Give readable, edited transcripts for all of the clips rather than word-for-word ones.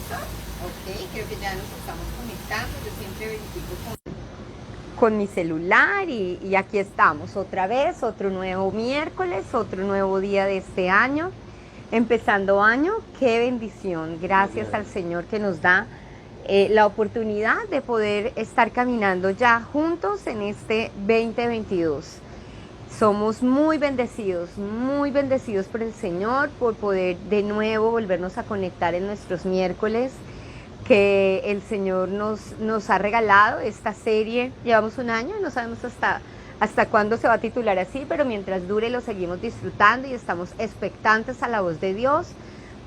¿Listo? Ok, creo que ya nos estamos conectando. Yo siempre verifico con mi celular y aquí estamos otra vez, otro nuevo miércoles, otro nuevo día de este año, empezando año. Qué bendición, gracias al Señor que nos da la oportunidad de poder estar caminando ya juntos en este 2022. Somos muy bendecidos por el Señor, por poder de nuevo volvernos a conectar en nuestros miércoles que el Señor nos ha regalado esta serie. Llevamos un año y no sabemos hasta cuándo se va a titular así, pero mientras dure lo seguimos disfrutando y estamos expectantes a la voz de Dios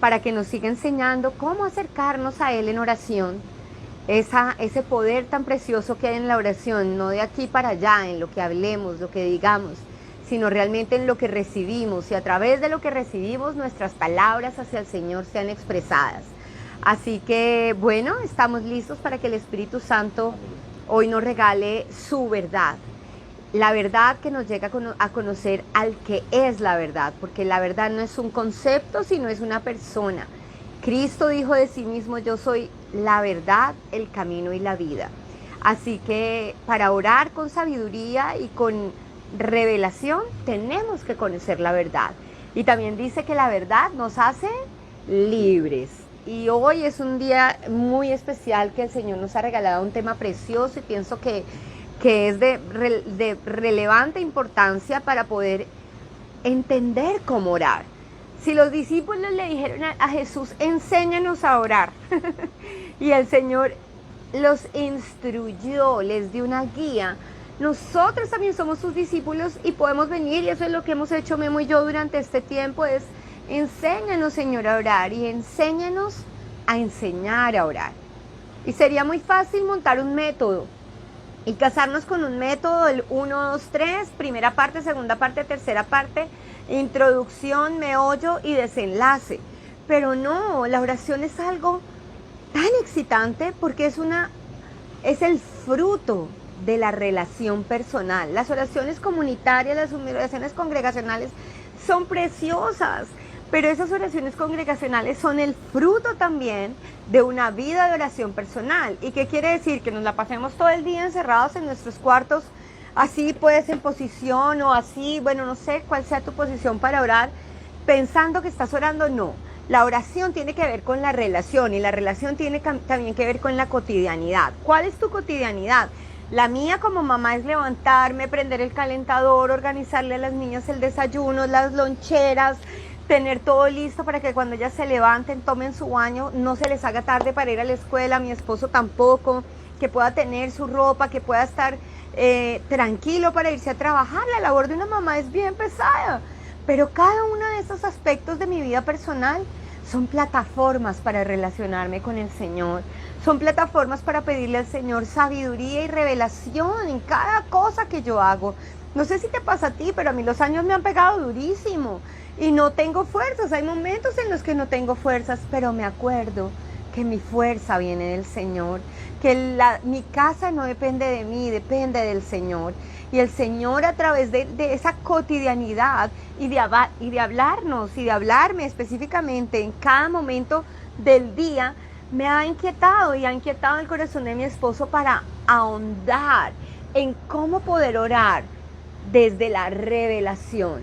para que nos siga enseñando cómo acercarnos a Él en oración. Ese poder tan precioso que hay en la oración, no de aquí para allá, en lo que hablemos, lo que digamos, sino realmente en lo que recibimos, y a través de lo que recibimos nuestras palabras hacia el Señor sean expresadas. Así que bueno, estamos listos para que el Espíritu Santo hoy nos regale su verdad. La verdad que nos llega a conocer al que es la verdad, porque la verdad no es un concepto, sino es una persona. Cristo dijo de sí mismo: yo soy la verdad, el camino y la vida. Así que para orar con sabiduría y con revelación tenemos que conocer la verdad. Y también dice que la verdad nos hace libres. Y hoy es un día muy especial que el Señor nos ha regalado un tema precioso, y pienso que es de relevante importancia para poder entender cómo orar. Si los discípulos le dijeron a Jesús: enséñanos a orar, y el Señor los instruyó, les dio una guía, nosotros también somos sus discípulos y podemos venir, y eso es lo que hemos hecho Memo y yo durante este tiempo, es: enséñanos, Señor, a orar, y enséñanos a enseñar a orar. Y sería muy fácil montar un método y casarnos con un método, el 1, 2, 3, primera parte, segunda parte, tercera parte, introducción, meollo y desenlace. Pero no, la oración es algo tan excitante porque es el fruto de la relación personal. Las oraciones comunitarias, las oraciones congregacionales son preciosas, pero esas oraciones congregacionales son el fruto también de una vida de oración personal. ¿Y qué quiere decir? Que nos la pasemos todo el día encerrados en nuestros cuartos, así puedes en posición o así, bueno, no sé cuál sea tu posición para orar, pensando que estás orando. No, la oración tiene que ver con la relación, y la relación tiene también que ver con la cotidianidad. ¿Cuál es tu cotidianidad? La mía como mamá es levantarme, prender el calentador, organizarle a las niñas el desayuno, las loncheras, tener todo listo para que cuando ellas se levanten, tomen su baño, no se les haga tarde para ir a la escuela, mi esposo tampoco, que pueda tener su ropa, que pueda estar tranquilo para irse a trabajar. La labor de una mamá es bien pesada, pero cada uno de esos aspectos de mi vida personal son plataformas para relacionarme con el Señor, son plataformas para pedirle al Señor sabiduría y revelación en cada cosa que yo hago. No sé si te pasa a ti, pero a mí los años me han pegado durísimo y no tengo fuerzas. Hay momentos en los que no tengo fuerzas, pero me acuerdo que mi fuerza viene del Señor, que mi casa no depende de mí, depende del Señor. Y el Señor, a través de esa cotidianidad y de hablarnos y de hablarme específicamente en cada momento del día, me ha inquietado y ha inquietado el corazón de mi esposo para ahondar en cómo poder orar desde la revelación,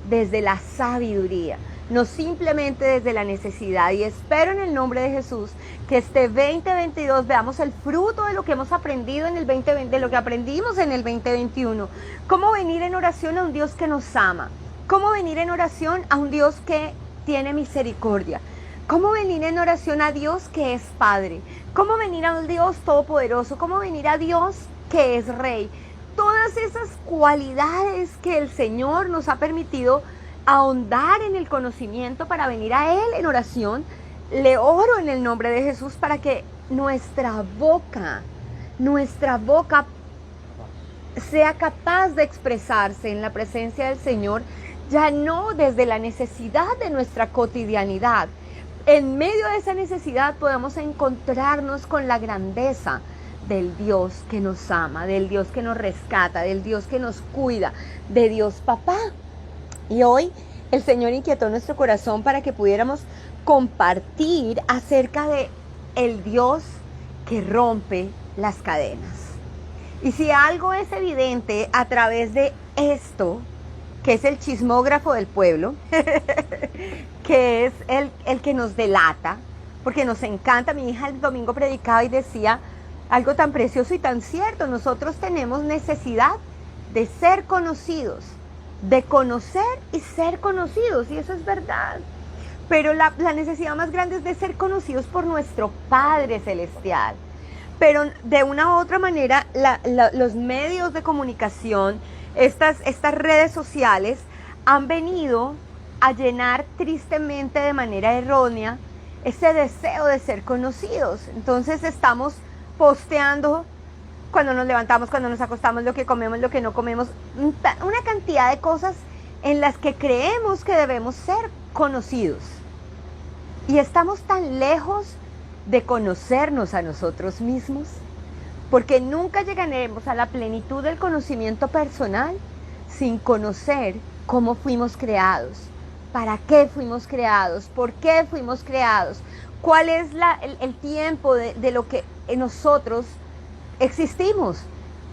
desde la sabiduría, no simplemente desde la necesidad. Y espero en el nombre de Jesús que este 2022 veamos el fruto de lo que hemos aprendido en el 2020, de lo que aprendimos en el 2021. Cómo venir en oración a un Dios que nos ama, cómo venir en oración a un Dios que tiene misericordia, cómo venir en oración a Dios que es Padre, cómo venir a un Dios todopoderoso, cómo venir a Dios que es Rey. Todas esas cualidades que el Señor nos ha permitido ahondar en el conocimiento para venir a Él en oración, le oro en el nombre de Jesús para que nuestra boca sea capaz de expresarse en la presencia del Señor, ya no desde la necesidad de nuestra cotidianidad. En medio de esa necesidad podamos encontrarnos con la grandeza del Dios que nos ama, del Dios que nos rescata, del Dios que nos cuida, de Dios Papá. Y hoy el Señor inquietó nuestro corazón para que pudiéramos compartir acerca de el Dios que rompe las cadenas. Y si algo es evidente a través de esto, que es el chismógrafo del pueblo, que es el que nos delata, porque nos encanta. Mi hija el domingo predicaba y decía algo tan precioso y tan cierto: nosotros tenemos necesidad de ser conocidos, de conocer y ser conocidos, y eso es verdad. Pero la necesidad más grande es de ser conocidos por nuestro Padre Celestial. Pero de una u otra manera, los medios de comunicación, estas redes sociales, han venido a llenar tristemente de manera errónea ese deseo de ser conocidos. Entonces estamos posteando cuando nos levantamos, cuando nos acostamos, lo que comemos, lo que no comemos, una cantidad de cosas en las que creemos que debemos ser conocidos. Y estamos tan lejos de conocernos a nosotros mismos, porque nunca llegaremos a la plenitud del conocimiento personal sin conocer cómo fuimos creados, para qué fuimos creados, por qué fuimos creados, cuál es el tiempo de lo que nosotros existimos.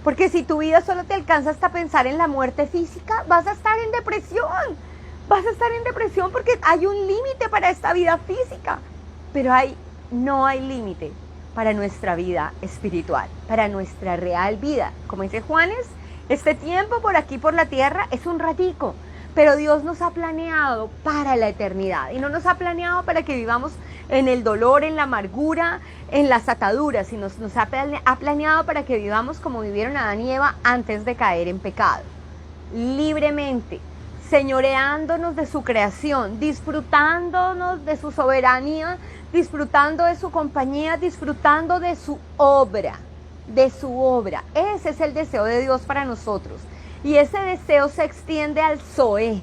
Porque si tu vida solo te alcanza hasta pensar en la muerte física, vas a estar en depresión. Vas a estar en depresión porque hay un límite para esta vida física, pero no hay límite para nuestra vida espiritual, para nuestra real vida. Como dice Juanes, este tiempo por aquí, por la tierra, es un ratico, pero Dios nos ha planeado para la eternidad, y no nos ha planeado para que vivamos en el dolor, en la amargura, en las ataduras, sino nos ha planeado para que vivamos como vivieron Adán y Eva antes de caer en pecado, libremente, señoreándonos de su creación, disfrutándonos de su soberanía, disfrutando de su compañía, disfrutando de su obra, Ese es el deseo de Dios para nosotros. Y ese deseo se extiende al Zoé,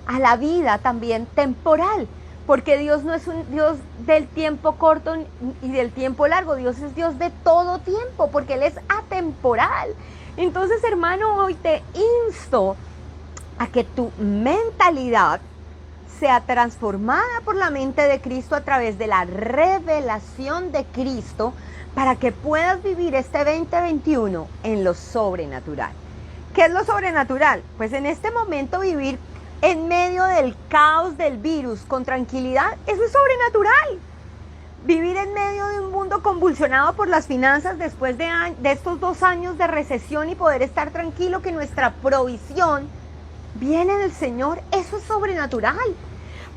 a la vida también temporal, porque Dios no es un Dios del tiempo corto y del tiempo largo. Dios es Dios de todo tiempo, porque Él es atemporal. Entonces, hermano, hoy te insto a que tu mentalidad sea transformada por la mente de Cristo a través de la revelación de Cristo, para que puedas vivir este 2021 en lo sobrenatural. ¿Qué es lo sobrenatural? Pues en este momento vivir en medio del caos del virus con tranquilidad, eso es sobrenatural. Vivir en medio de un mundo convulsionado por las finanzas después de estos 2 años de recesión y poder estar tranquilo que nuestra provisión viene del Señor, eso es sobrenatural.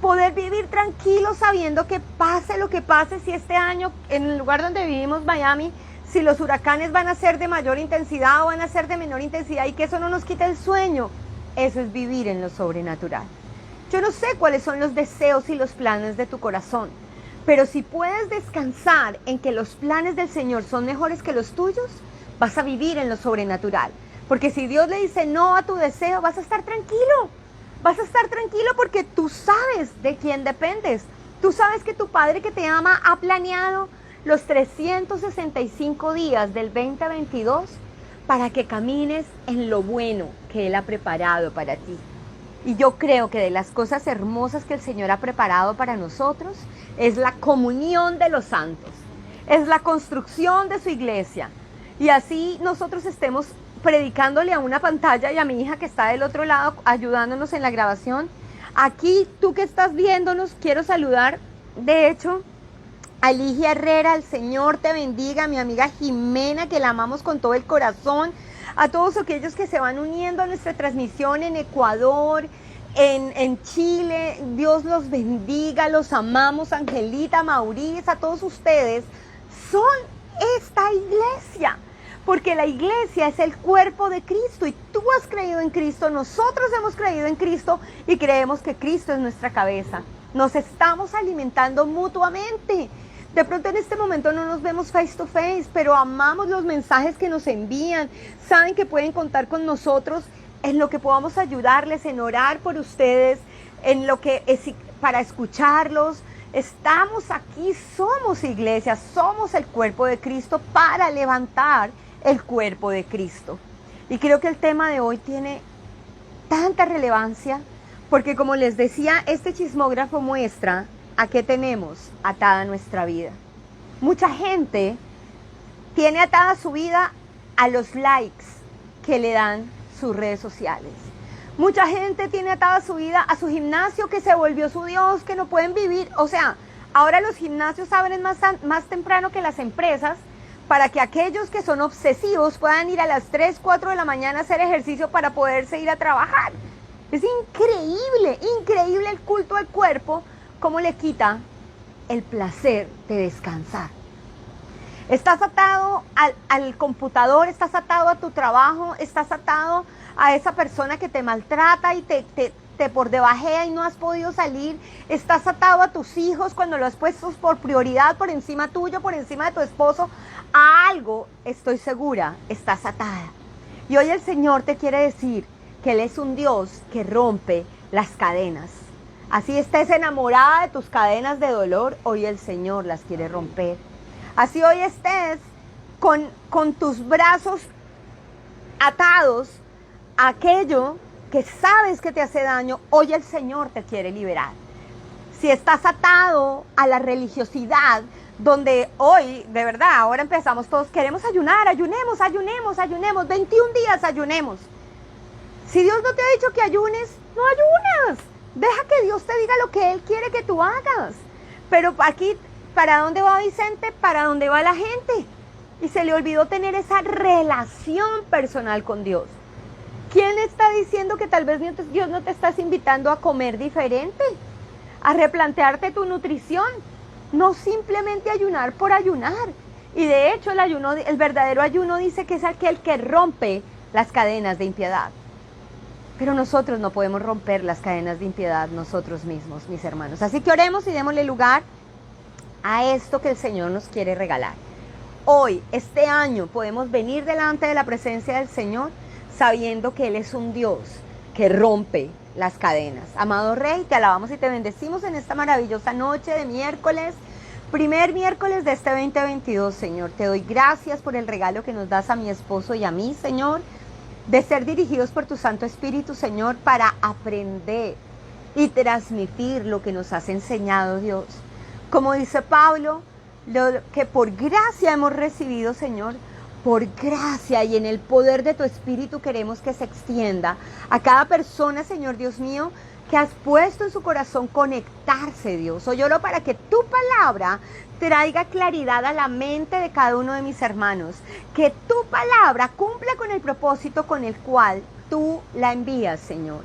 Poder vivir tranquilo sabiendo que pase lo que pase, si este año en el lugar donde vivimos, Miami, si los huracanes van a ser de mayor intensidad o van a ser de menor intensidad, y que eso no nos quite el sueño, eso es vivir en lo sobrenatural. Yo no sé cuáles son los deseos y los planes de tu corazón, pero si puedes descansar en que los planes del Señor son mejores que los tuyos, vas a vivir en lo sobrenatural. Porque si Dios le dice no a tu deseo, vas a estar tranquilo. Vas a estar tranquilo porque tú sabes de quién dependes. Tú sabes que tu Padre que te ama ha planeado los 365 días del 2022 para que camines en lo bueno que Él ha preparado para ti. Y yo creo que de las cosas hermosas que el Señor ha preparado para nosotros es la comunión de los santos, es la construcción de su iglesia. Y así nosotros estemos predicándole a una pantalla y a mi hija que está del otro lado ayudándonos en la grabación. Aquí, tú que estás viéndonos, quiero saludar, de hecho, a Ligia Herrera. El Señor te bendiga, mi amiga Jimena, que la amamos con todo el corazón, a todos aquellos que se van uniendo a nuestra transmisión en Ecuador, en Chile, Dios los bendiga, los amamos. Angelita, Maurice, a todos ustedes, son esta iglesia. Porque la iglesia es el cuerpo de Cristo y tú has creído en Cristo, nosotros hemos creído en Cristo y creemos que Cristo es nuestra cabeza. Nos estamos alimentando mutuamente. De pronto en este momento no nos vemos face to face, pero amamos los mensajes que nos envían. Saben que pueden contar con nosotros en lo que podamos ayudarles, en orar por ustedes, en lo que es para escucharlos. Estamos aquí, somos iglesia, somos el cuerpo de Cristo para levantar el cuerpo de Cristo. Y creo que el tema de hoy tiene tanta relevancia porque, como les decía, este chismógrafo muestra a qué tenemos atada nuestra vida. Mucha gente tiene atada su vida a los likes que le dan sus redes sociales. Mucha gente tiene atada su vida a su gimnasio que se volvió su Dios, que no pueden vivir. O sea, ahora los gimnasios abren más temprano que las empresas para que aquellos que son obsesivos puedan ir a las 3, 4 de la mañana a hacer ejercicio para poderse ir a trabajar. Es increíble, increíble el culto al cuerpo, cómo le quita el placer de descansar. Estás atado al computador, estás atado a tu trabajo, estás atado a esa persona que te maltrata y te por debajea y no has podido salir, estás atado a tus hijos cuando lo has puesto por prioridad, por encima tuyo, por encima de tu esposo, a algo, estoy segura, estás atada. Y hoy el Señor te quiere decir que Él es un Dios que rompe las cadenas. Así estés enamorada de tus cadenas de dolor, hoy el Señor las quiere romper. Así hoy estés con tus brazos atados a aquello que sabes que te hace daño, hoy el Señor te quiere liberar. Si estás atado a la religiosidad, donde hoy, de verdad, ahora empezamos todos, queremos ayunar, ayunemos, 21 días ayunemos. Si Dios no te ha dicho que ayunes, no ayunas. Deja que Dios te diga lo que Él quiere que tú hagas. Pero aquí, ¿para dónde va Vicente? ¿Para dónde va la gente? Y se le olvidó tener esa relación personal con Dios. ¿Quién está diciendo que tal vez Dios no te estás invitando a comer diferente? A replantearte tu nutrición. No simplemente ayunar por ayunar. Y de hecho el verdadero ayuno dice que es aquel que rompe las cadenas de impiedad. Pero nosotros no podemos romper las cadenas de impiedad nosotros mismos, mis hermanos. Así que oremos y démosle lugar a esto que el Señor nos quiere regalar. Hoy, este año, podemos venir delante de la presencia del Señor sabiendo que Él es un Dios que rompe las cadenas. Amado Rey, te alabamos y te bendecimos en esta maravillosa noche de miércoles, primer miércoles de este 2022, Señor. Te doy gracias por el regalo que nos das a mi esposo y a mí, Señor, de ser dirigidos por tu Santo Espíritu, Señor, para aprender y transmitir lo que nos has enseñado, Dios. Como dice Pablo, lo que por gracia hemos recibido, Señor, por gracia y en el poder de tu Espíritu queremos que se extienda a cada persona, Señor Dios mío, que has puesto en su corazón conectarse, Dios. Hoy oro para que tu palabra traiga claridad a la mente de cada uno de mis hermanos, que tu palabra cumpla con el propósito con el cual tú la envías, Señor.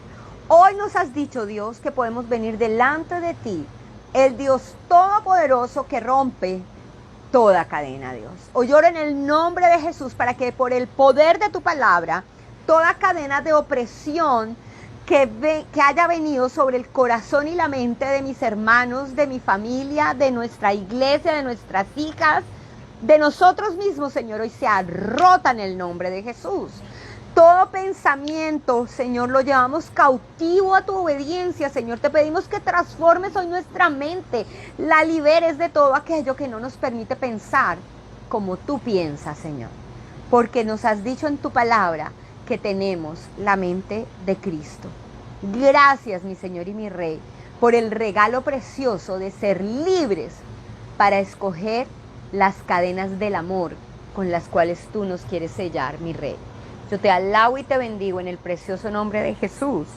Hoy nos has dicho, Dios, que podemos venir delante de ti, el Dios todopoderoso que rompe toda cadena, Dios. Hoy oro en el nombre de Jesús para que por el poder de tu palabra, toda cadena de opresión que haya venido sobre el corazón y la mente de mis hermanos, de mi familia, de nuestra iglesia, de nuestras hijas, de nosotros mismos, Señor, hoy sea rota en el nombre de Jesús. Todo pensamiento, Señor, lo llevamos cautivo a tu obediencia, Señor. Te pedimos que transformes hoy nuestra mente, la liberes de todo aquello que no nos permite pensar como tú piensas, Señor. Porque nos has dicho en tu palabra que tenemos la mente de Cristo. Gracias, mi Señor y mi Rey, por el regalo precioso de ser libres para escoger las cadenas del amor con las cuales tú nos quieres sellar, mi Rey. Yo te alabo y te bendigo en el precioso nombre de Jesús.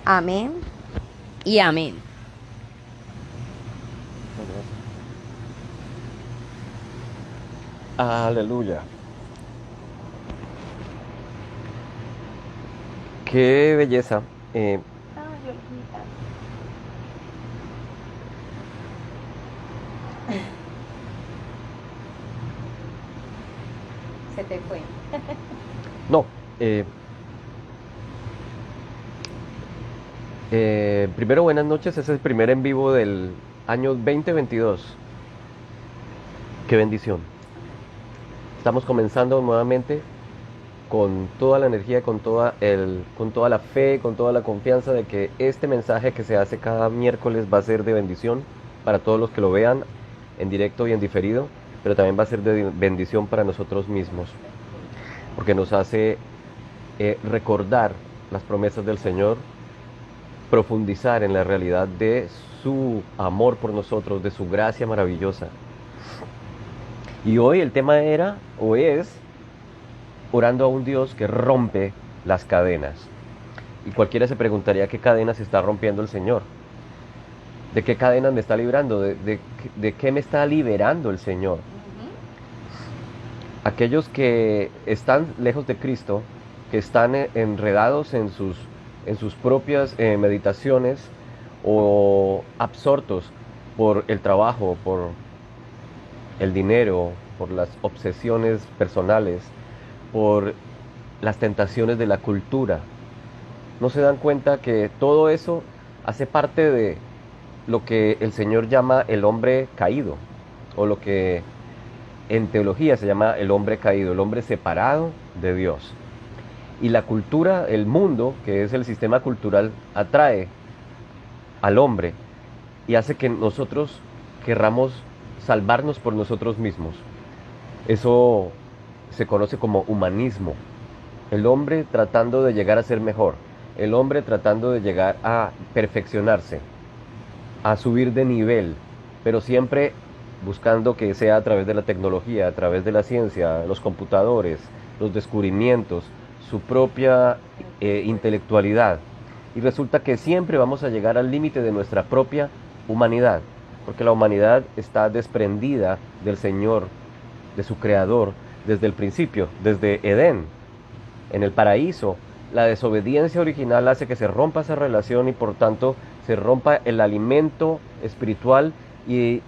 Amén y amén. Aleluya. Qué belleza. Se te fue. No. Primero, buenas noches. Es el primer en vivo del año 2022. Qué bendición. Estamos comenzando nuevamente con toda la energía, con toda la fe, con toda la confianza de que este mensaje que se hace cada miércoles va a ser de bendición para todos los que lo vean en directo y en diferido, pero también va a ser de bendición para nosotros mismos, porque nos hace recordar las promesas del Señor, profundizar en la realidad de su amor por nosotros, de su gracia maravillosa. Y hoy el tema era, o es, orando a un Dios que rompe las cadenas. Y cualquiera se preguntaría qué cadenas está rompiendo el Señor. ¿De qué cadenas me está librando? ¿De qué me está liberando el Señor? Aquellos que están lejos de Cristo, que están enredados en sus propias meditaciones o absortos por el trabajo, por el dinero, por las obsesiones personales, por las tentaciones de la cultura. No se dan cuenta que todo eso hace parte de lo que el Señor llama el hombre caído, o lo que en teología se llama el hombre caído, el hombre separado de Dios. Y la cultura, el mundo, que es el sistema cultural, atrae al hombre y hace que nosotros querramos salvarnos por nosotros mismos. Eso se conoce como humanismo. El hombre tratando de llegar a ser mejor, el hombre tratando de llegar a perfeccionarse, a subir de nivel, pero siempre buscando que sea a través de la tecnología, a través de la ciencia, los computadores, los descubrimientos, su propia intelectualidad. Y resulta que siempre vamos a llegar al límite de nuestra propia humanidad, porque la humanidad está desprendida del Señor, de su Creador, desde el principio, desde Edén. En el paraíso, la desobediencia original hace que se rompa esa relación y por tanto se rompa el alimento espiritual y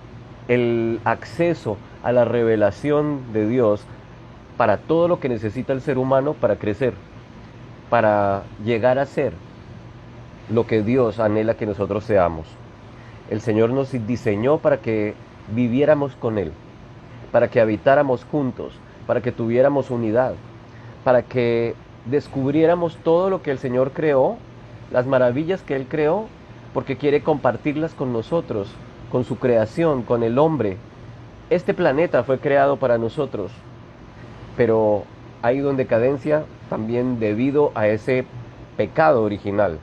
el acceso a la revelación de Dios para todo lo que necesita el ser humano para crecer, para llegar a ser lo que Dios anhela que nosotros seamos. El Señor nos diseñó para que viviéramos con Él, para que habitáramos juntos, para que tuviéramos unidad, para que descubriéramos todo lo que el Señor creó, las maravillas que Él creó, porque quiere compartirlas con nosotros, con su creación, con el hombre. Este planeta fue creado para nosotros, pero ha ido en decadencia también debido a ese pecado original.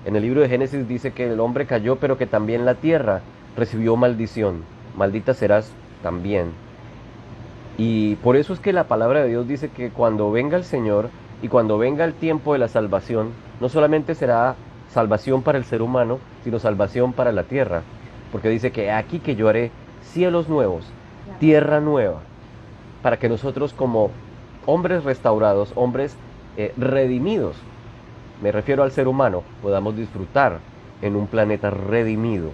En el libro de Génesis dice que el hombre cayó, pero que también la tierra recibió maldición. Maldita serás también. Y por eso es que la palabra de Dios dice que cuando venga el Señor y cuando venga el tiempo de la salvación, no solamente será salvación para el ser humano, sino salvación para la tierra. Porque dice que aquí que yo haré cielos nuevos, tierra nueva, para que nosotros como hombres restaurados, hombres redimidos, me refiero al ser humano, podamos disfrutar en un planeta redimido.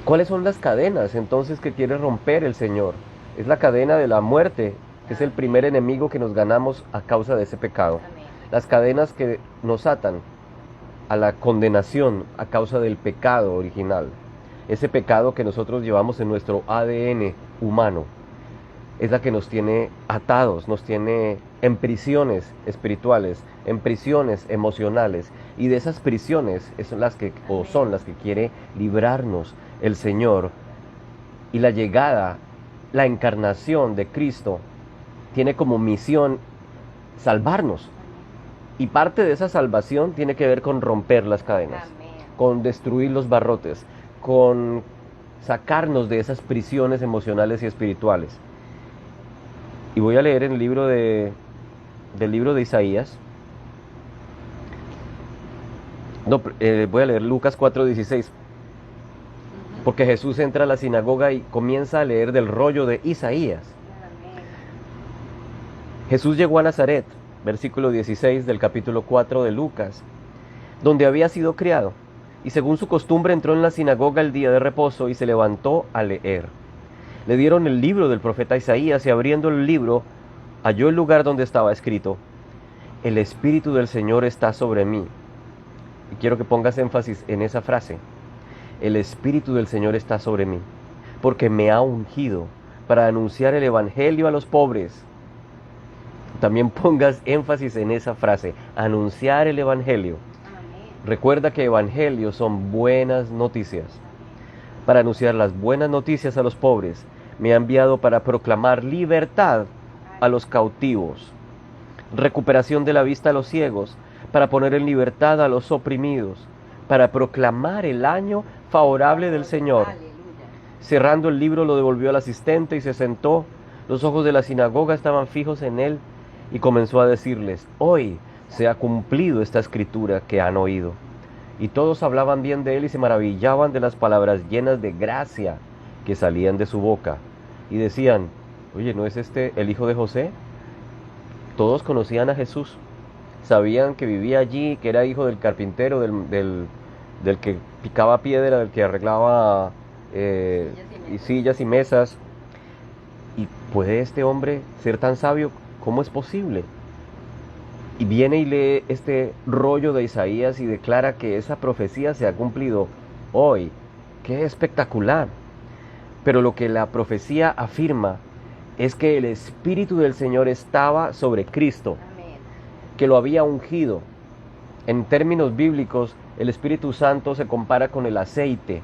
¿Cuáles son las cadenas entonces que quiere romper el Señor? Es la cadena de la muerte, que es el primer enemigo que nos ganamos a causa de ese pecado. Las cadenas que nos atan a la condenación a causa del pecado original. Ese pecado que nosotros llevamos en nuestro ADN humano. Es la que nos tiene atados, nos tiene en prisiones espirituales, en prisiones emocionales. Y de esas prisiones son las que quiere librarnos el Señor. Y la llegada, la encarnación de Cristo tiene como misión salvarnos. Y parte de esa salvación tiene que ver con romper las cadenas, con destruir los barrotes, con sacarnos de esas prisiones emocionales y espirituales. Y voy a leer en el libro del libro de Isaías. Voy a leer Lucas 4:16. Porque Jesús entra a la sinagoga y comienza a leer del rollo de Isaías. Jesús llegó a Nazaret, versículo 16 del capítulo 4 de Lucas, donde había sido criado, y según su costumbre entró en la sinagoga el día de reposo y se levantó a leer. Le dieron el libro del profeta Isaías y abriendo el libro halló el lugar donde estaba escrito: El Espíritu del Señor está sobre mí. Y quiero que pongas énfasis en esa frase. El Espíritu del Señor está sobre mí, porque me ha ungido para anunciar el Evangelio a los pobres. También pongas énfasis en esa frase, anunciar el Evangelio. Recuerda que Evangelio son buenas noticias. Para anunciar las buenas noticias a los pobres, me ha enviado para proclamar libertad a los cautivos, recuperación de la vista a los ciegos, para poner en libertad a los oprimidos, para proclamar el año favorable del Señor. Cerrando el libro lo devolvió al asistente y se sentó. Los ojos de la sinagoga estaban fijos en él y comenzó a decirles: hoy se ha cumplido esta escritura que han oído. Y todos hablaban bien de él y se maravillaban de las palabras llenas de gracia que salían de su boca. Y decían: oye, ¿no es este el hijo de José? Todos conocían a Jesús. Sabían que vivía allí, que era hijo del carpintero, del que picaba piedra, del que arreglaba sillas y mesas. ¿Y puede este hombre ser tan sabio? ¿Cómo es posible? Y viene y lee este rollo de Isaías y declara que esa profecía se ha cumplido hoy. ¡Qué espectacular! Pero lo que la profecía afirma es que el Espíritu del Señor estaba sobre Cristo, Amén. que lo había ungido. En términos bíblicos, el Espíritu Santo se compara con el aceite,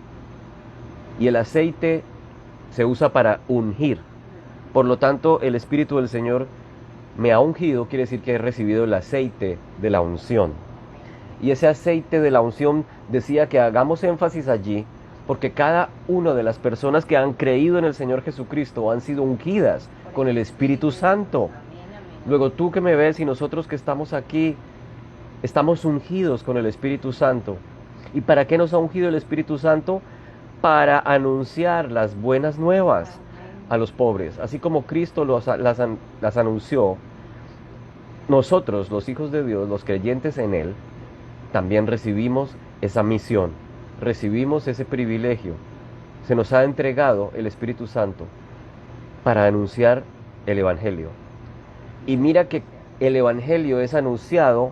y el aceite se usa para ungir. Por lo tanto, el Espíritu del Señor me ha ungido, quiere decir que he recibido el aceite de la unción. Y ese aceite de la unción decía que hagamos énfasis allí, porque cada una de las personas que han creído en el Señor Jesucristo han sido ungidas con el Espíritu Santo. Amén, amén. Luego tú que me ves y nosotros que estamos aquí, estamos ungidos con el Espíritu Santo. ¿Y para qué nos ha ungido el Espíritu Santo? Para anunciar las buenas nuevas a los pobres. Así como Cristo las anunció, nosotros, los hijos de Dios, los creyentes en Él, también recibimos esa misión, recibimos ese privilegio. Se nos ha entregado el Espíritu Santo para anunciar el Evangelio. Y mira que el Evangelio es anunciado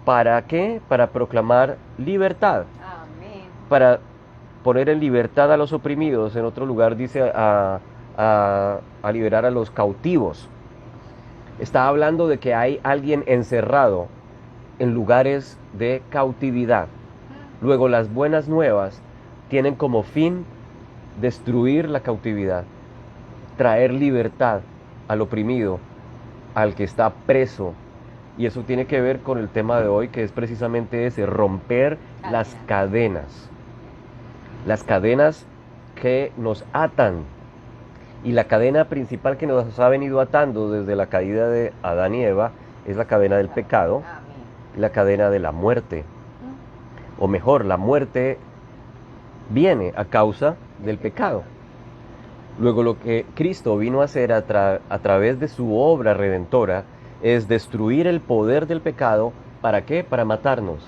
¿para qué? Para proclamar libertad, Amén. para poner en libertad a los oprimidos. En otro lugar dice a liberar a los cautivos. Está hablando de que hay alguien encerrado en lugares de cautividad. Luego las buenas nuevas tienen como fin destruir la cautividad, traer libertad al oprimido, al que está preso. Y eso tiene que ver con el tema de hoy, que es precisamente ese: romper las cadenas. Las cadenas que nos atan. Y la cadena principal que nos ha venido atando desde la caída de Adán y Eva es la cadena del pecado, Amén. la cadena de la muerte. O mejor, la muerte viene a causa del pecado. Luego lo que Cristo vino a hacer a través de su obra redentora es destruir el poder del pecado. ¿Para qué? Para matarnos.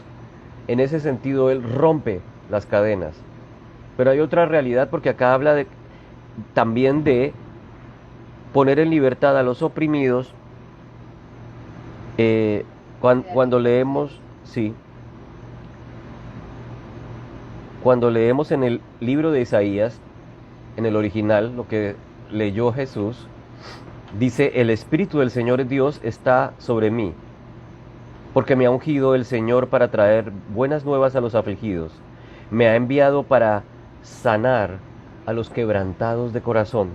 En ese sentido Él rompe las cadenas. Pero hay otra realidad, porque acá habla también de poner en libertad a los oprimidos. Cuando leemos, sí, cuando leemos en el libro de Isaías, en el original, lo que leyó Jesús, dice: el Espíritu del Señor Dios está sobre mí, porque me ha ungido el Señor para traer buenas nuevas a los afligidos. Me ha enviado para sanar a los quebrantados de corazón,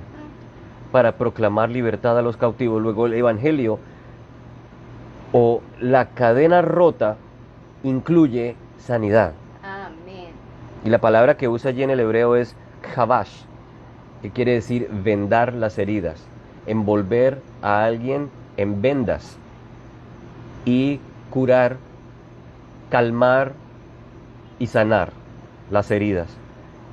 para proclamar libertad a los cautivos. Luego el Evangelio, o la cadena rota, incluye sanidad. Amén. Y la palabra que usa allí en el hebreo es Habash, que quiere decir vendar las heridas, envolver a alguien en vendas y curar, calmar y sanar las heridas.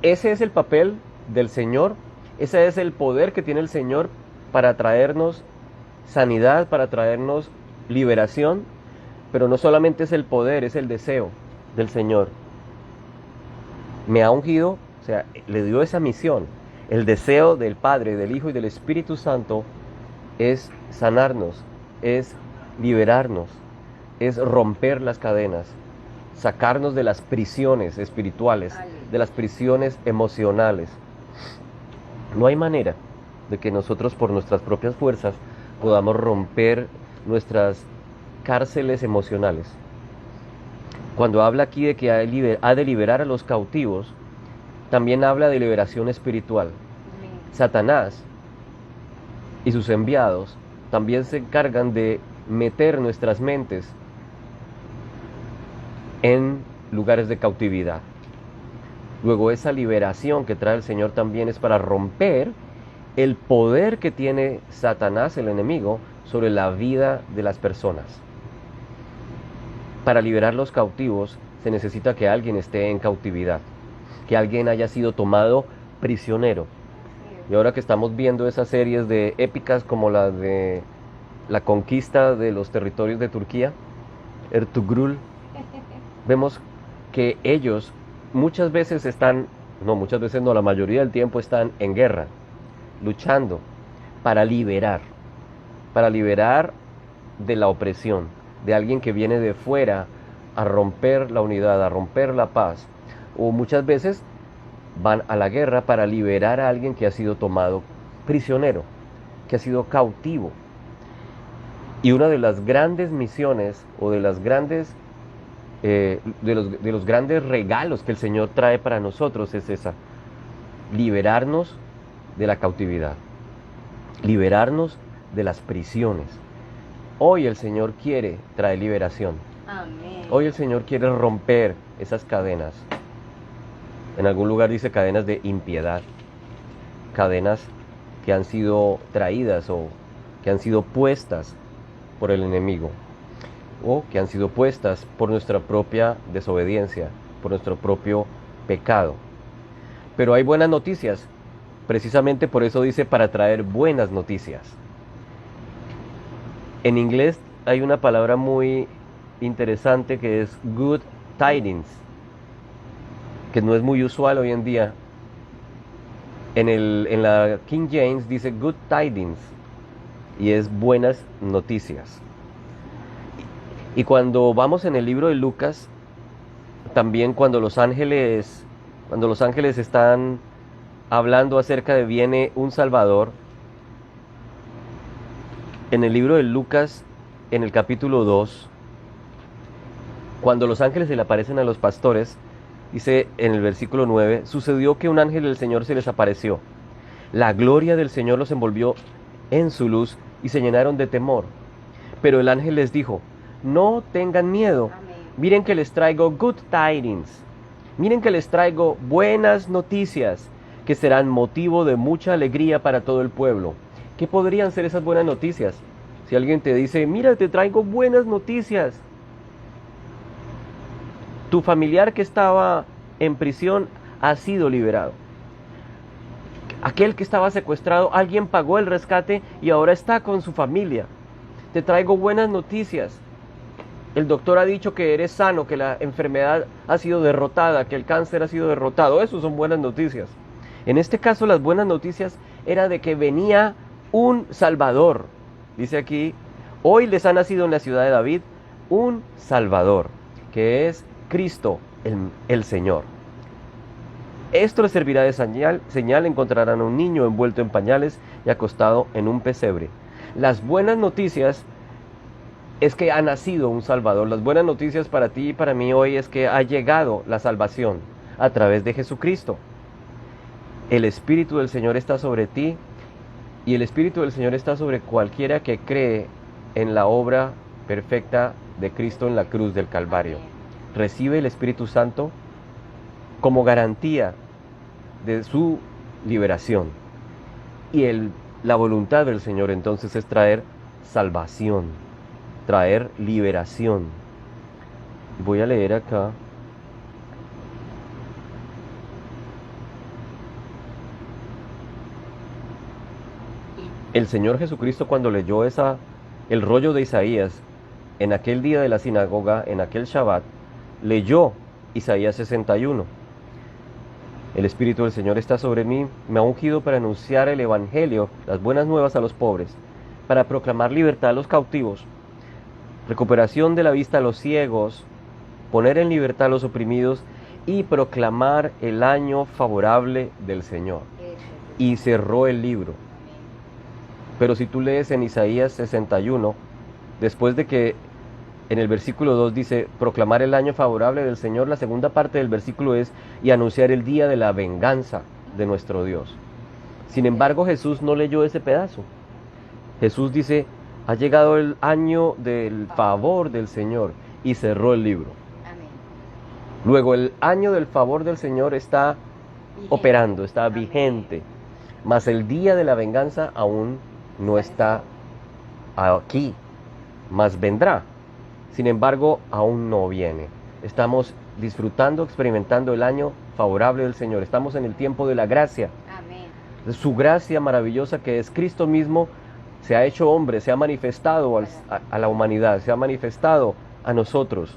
Ese es el papel del Señor, ese es el poder que tiene el Señor para traernos sanidad, para traernos liberación. Pero no solamente es el poder, es el deseo del Señor. Me ha ungido, o sea, le dio esa misión. El deseo del Padre, del Hijo y del Espíritu Santo es sanarnos, es liberarnos, es romper las cadenas, sacarnos de las prisiones espirituales, de las prisiones emocionales. No hay manera de que nosotros por nuestras propias fuerzas podamos romper nuestras cárceles emocionales. Cuando habla aquí de que ha de liberar a los cautivos, también habla de liberación espiritual. Amén. Satanás y sus enviados también se encargan de meter nuestras mentes en lugares de cautividad. Luego esa liberación que trae el Señor también es para romper el poder que tiene Satanás, el enemigo, sobre la vida de las personas. Para liberar los cautivos se necesita que alguien esté en cautividad, que alguien haya sido tomado prisionero. Y ahora que estamos viendo esas series de épicas como la de la conquista de los territorios de Turquía, Ertugrul, vemos que ellos muchas veces la mayoría del tiempo están en guerra, luchando para liberar de la opresión, de alguien que viene de fuera a romper la unidad, a romper la paz. O muchas veces van a la guerra para liberar a alguien que ha sido tomado prisionero, que ha sido cautivo. Y una de las grandes misiones o de los grandes regalos que el Señor trae para nosotros es esa: liberarnos de la cautividad, liberarnos de las prisiones. Hoy el Señor quiere traer liberación. Amén. Hoy el Señor quiere romper esas cadenas. En algún lugar dice cadenas de impiedad, cadenas que han sido traídas o que han sido puestas por el enemigo, o que han sido puestas por nuestra propia desobediencia, por nuestro propio pecado. Pero hay buenas noticias, precisamente por eso dice para traer buenas noticias. En inglés hay una palabra muy interesante que es good tidings, que no es muy usual hoy en día. En la King James dice good tidings y es buenas noticias. Y cuando vamos en el libro de Lucas, también cuando los ángeles están hablando acerca de viene un Salvador, en el libro de Lucas, en el capítulo 2, cuando los ángeles se le aparecen a los pastores, dice en el versículo 9, sucedió que un ángel del Señor se les apareció. La gloria del Señor los envolvió en su luz y se llenaron de temor. Pero el ángel les dijo, no tengan miedo. Amén. Miren que les traigo good tidings. Miren que les traigo buenas noticias que serán motivo de mucha alegría para todo el pueblo. ¿Qué podrían ser esas buenas noticias? Si alguien te dice, mira, te traigo buenas noticias. Tu familiar que estaba en prisión ha sido liberado. Aquel que estaba secuestrado, alguien pagó el rescate y ahora está con su familia. Te traigo buenas noticias. El doctor ha dicho que eres sano, que la enfermedad ha sido derrotada, que el cáncer ha sido derrotado. Eso son buenas noticias. En este caso, las buenas noticias era de que venía un Salvador. Dice aquí, hoy les ha nacido en la ciudad de David un Salvador, que es Cristo, el Señor. Esto les servirá de señal, encontrarán a un niño envuelto en pañales y acostado en un pesebre. Las buenas noticias es que ha nacido un Salvador. Las buenas noticias para ti y para mí hoy es que ha llegado la salvación a través de Jesucristo. El Espíritu del Señor está sobre ti y el Espíritu del Señor está sobre cualquiera que cree en la obra perfecta de Cristo en la cruz del Calvario. Recibe el Espíritu Santo como garantía de su liberación. Y la voluntad del Señor entonces es traer salvación, traer liberación. Voy a leer acá. El Señor Jesucristo, cuando leyó el rollo de Isaías en aquel día de la sinagoga, en aquel Shabbat, leyó Isaías 61. El Espíritu del Señor está sobre mí, me ha ungido para anunciar el Evangelio, las buenas nuevas a los pobres, para proclamar libertad a los cautivos, recuperación de la vista a los ciegos, poner en libertad a los oprimidos y proclamar el año favorable del Señor. Y cerró el libro. Pero si tú lees en Isaías 61, después de que en el versículo 2 dice, proclamar el año favorable del Señor, la segunda parte del versículo es, y anunciar el día de la venganza de nuestro Dios. Sin embargo, Jesús no leyó ese pedazo. Jesús dice, ha llegado el año del favor del Señor, y cerró el libro. Amén. Luego el año del favor del Señor está Vigente. operando, está Amén. vigente. Mas el día de la venganza aún no está aquí, mas vendrá. Sin embargo, aún no viene. Estamos disfrutando, experimentando el año favorable del Señor. Estamos en el tiempo de la gracia. Amén. Su gracia maravillosa, que es Cristo mismo, se ha hecho hombre, se ha manifestado a la humanidad, se ha manifestado a nosotros.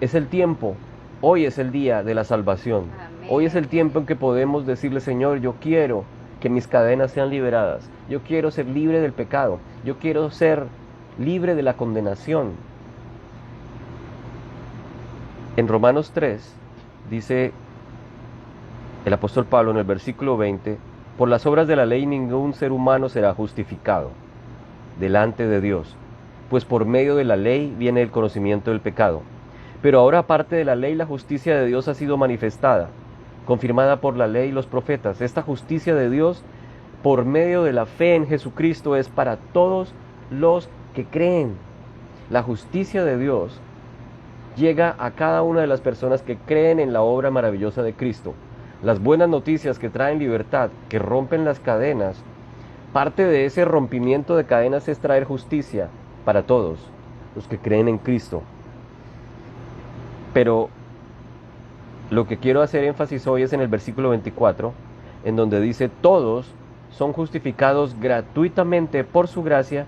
Es el tiempo, hoy es el día de la salvación. Amén. Hoy es el tiempo en que podemos decirle: Señor, yo quiero que mis cadenas sean liberadas. Yo quiero ser libre del pecado. Yo quiero ser libre de la condenación. En Romanos 3 dice el apóstol Pablo en el versículo 20: por las obras de la ley ningún ser humano será justificado delante de Dios, pues por medio de la ley viene el conocimiento del pecado. Pero ahora, aparte de la ley, la justicia de Dios ha sido manifestada, confirmada por la ley y los profetas. Esta justicia de Dios, por medio de la fe en Jesucristo, es para todos los que creen. La justicia de Dios llega a cada una de las personas que creen en la obra maravillosa de Cristo. Las buenas noticias que traen libertad, que rompen las cadenas, parte de ese rompimiento de cadenas es traer justicia para todos los que creen en Cristo. Pero lo que quiero hacer énfasis hoy es en el versículo 24, en donde dice: todos son justificados gratuitamente por su gracia,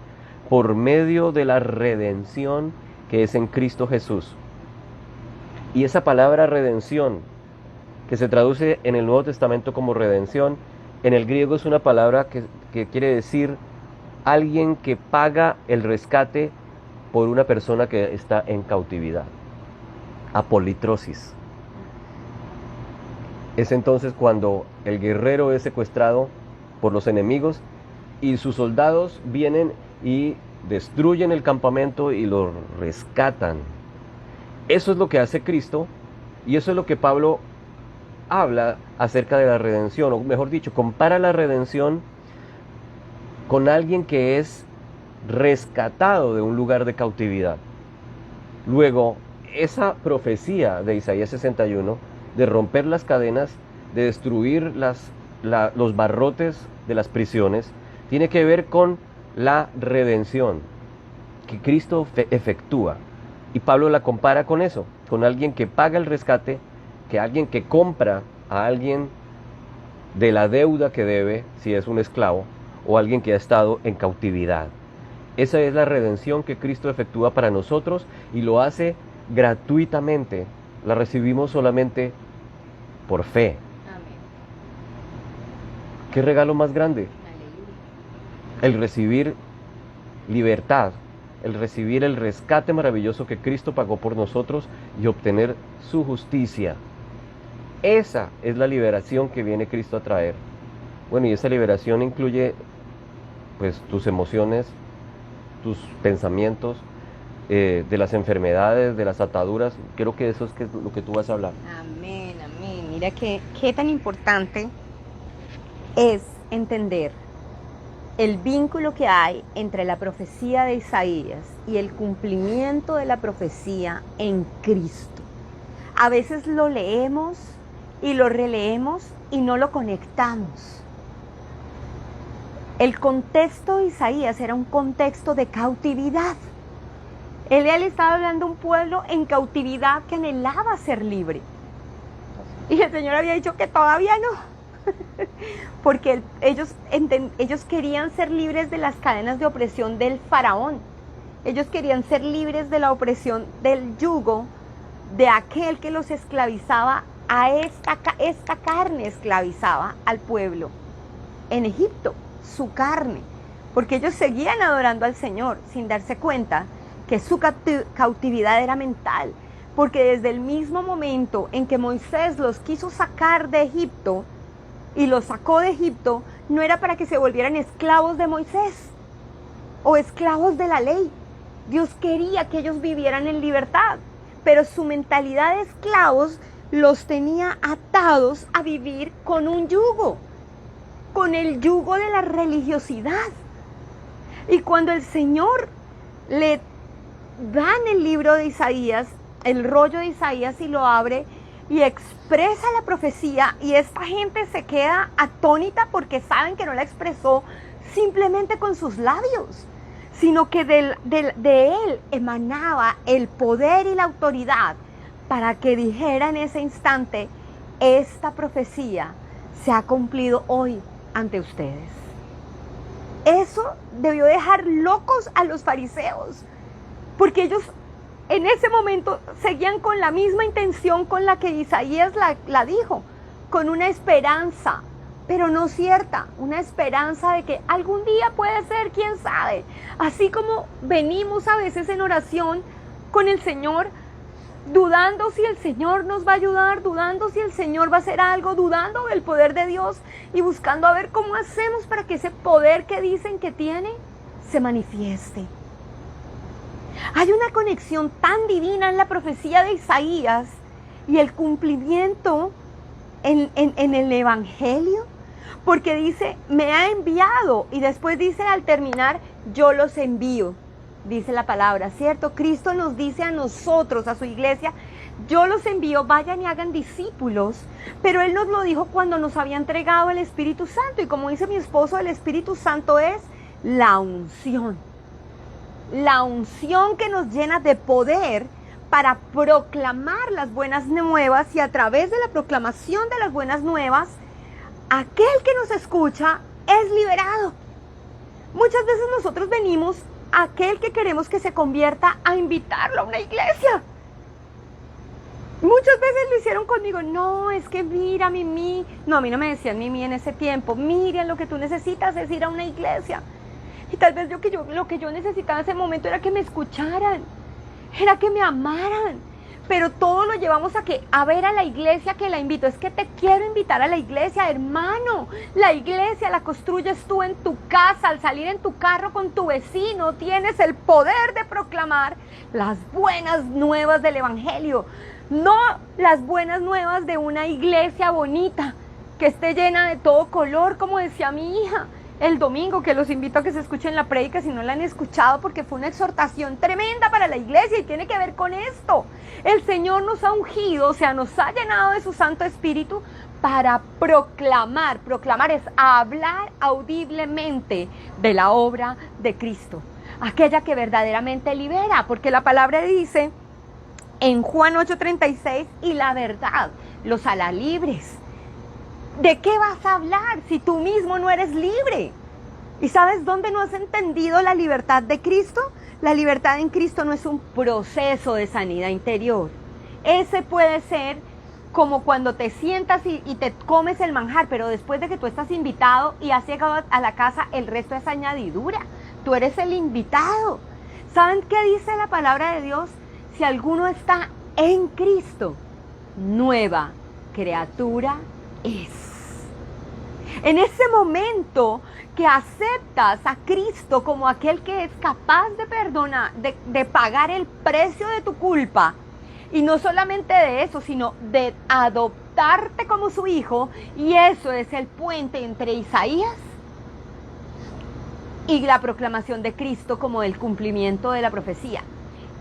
por medio de la redención que es en Cristo Jesús. Y esa palabra redención, que se traduce en el Nuevo Testamento como redención, en el griego es una palabra que quiere decir alguien que paga el rescate por una persona que está en cautividad. Apolitrosis. Es entonces cuando el guerrero es secuestrado por los enemigos y sus soldados vienen y destruyen el campamento y lo rescatan. Eso es lo que hace Cristo, y eso es lo que Pablo habla acerca de la redención, o mejor dicho, compara la redención con alguien que es rescatado de un lugar de cautividad. Luego, esa profecía de Isaías 61, de romper las cadenas, de destruir los barrotes de las prisiones, tiene que ver con la redención que Cristo efectúa. Y Pablo la compara con eso, con alguien que paga el rescate, que alguien que compra a alguien de la deuda que debe, si es un esclavo, o alguien que ha estado en cautividad. Esa es la redención que Cristo efectúa para nosotros, y lo hace gratuitamente. La recibimos solamente por fe. Amén. ¿Qué regalo más grande? Aleluya. El recibir libertad, el recibir el rescate maravilloso que Cristo pagó por nosotros y obtener su justicia. Esa es la liberación que viene Cristo a traer. Bueno, y esa liberación incluye pues tus emociones, tus pensamientos, de las enfermedades, de las ataduras. Creo que eso es lo que tú vas a hablar. Amén, amén. Mira qué tan importante es entender el vínculo que hay entre la profecía de Isaías y el cumplimiento de la profecía en Cristo. A veces lo leemos y lo releemos y no lo conectamos. El contexto de Isaías era un contexto de cautividad. Él estaba hablando a un pueblo en cautividad que anhelaba ser libre. Y el Señor había dicho que todavía no. Porque ellos querían ser libres de las cadenas de opresión del faraón. Ellos querían ser libres de la opresión del yugo de aquel que los esclavizaba. Esta carne esclavizaba al pueblo en Egipto, su carne. Porque ellos seguían adorando al Señor sin darse cuenta que su cautividad era mental. Porque desde el mismo momento en que Moisés los quiso sacar de Egipto, y los sacó de Egipto, no era para que se volvieran esclavos de Moisés o esclavos de la ley. Dios quería que ellos vivieran en libertad, pero su mentalidad de esclavos los tenía atados a vivir con un yugo, con el yugo de la religiosidad. Y cuando el Señor le dan el libro de Isaías, el rollo de Isaías y lo abre y expresa la profecía, y esta gente se queda atónita porque saben que no la expresó simplemente con sus labios, sino que de él emanaba el poder y la autoridad para que dijera en ese instante: esta profecía se ha cumplido hoy ante ustedes. Eso debió dejar locos a los fariseos, porque ellos en ese momento seguían con la misma intención con la que Isaías la dijo, con una esperanza, pero no cierta, una esperanza de que algún día puede ser, quién sabe. Así como venimos a veces en oración con el Señor, dudando si el Señor nos va a ayudar, dudando si el Señor va a hacer algo, dudando del poder de Dios y buscando a ver cómo hacemos para que ese poder que dicen que tiene se manifieste. Hay una conexión tan divina en la profecía de Isaías y el cumplimiento en el Evangelio, porque dice: me ha enviado, y después dice al terminar: yo los envío. Dice la palabra, ¿cierto? Cristo nos dice a nosotros, a su iglesia: yo los envío, vayan y hagan discípulos. Pero Él nos lo dijo cuando nos había entregado el Espíritu Santo. Y como dice mi esposo, el Espíritu Santo es la unción. La unción que nos llena de poder para proclamar las buenas nuevas, y a través de la proclamación de las buenas nuevas, aquel que nos escucha es liberado. Muchas veces nosotros venimos a aquel que queremos que se convierta a invitarlo a una iglesia. Muchas veces lo hicieron conmigo: no, es que mira, Mimi. No, a mí no me decían Mimi en ese tiempo. Miriam, lo que tú necesitas es ir a una iglesia. Y tal vez lo que yo necesitaba en ese momento era que me escucharan, era que me amaran. Pero todo lo llevamos a ver a la iglesia que la invito. Es que te quiero invitar a la iglesia, hermano. La iglesia la construyes tú en tu casa, al salir en tu carro con tu vecino. Tienes el poder de proclamar las buenas nuevas del Evangelio. No las buenas nuevas de una iglesia bonita, que esté llena de todo color, como decía mi hija el domingo, que los invito a que se escuchen la prédica si no la han escuchado, porque fue una exhortación tremenda para la iglesia y tiene que ver con esto. El Señor nos ha ungido, o sea, nos ha llenado de su Santo Espíritu para proclamar. Proclamar es hablar audiblemente de la obra de Cristo, aquella que verdaderamente libera, porque la palabra dice en Juan 8:36: y la verdad los hará libres. ¿De qué vas a hablar si tú mismo no eres libre? ¿Y sabes dónde no has entendido la libertad de Cristo? La libertad en Cristo no es un proceso de sanidad interior. Ese puede ser como cuando te sientas y te comes el manjar, pero después de que tú estás invitado y has llegado a la casa, el resto es añadidura. Tú eres el invitado. ¿Saben qué dice la palabra de Dios? Si alguno está en Cristo, nueva criatura es. En ese momento que aceptas a Cristo como aquel que es capaz de perdonar, de pagar el precio de tu culpa, y no solamente de eso, sino de adoptarte como su hijo, y eso es el puente entre Isaías y la proclamación de Cristo como el cumplimiento de la profecía.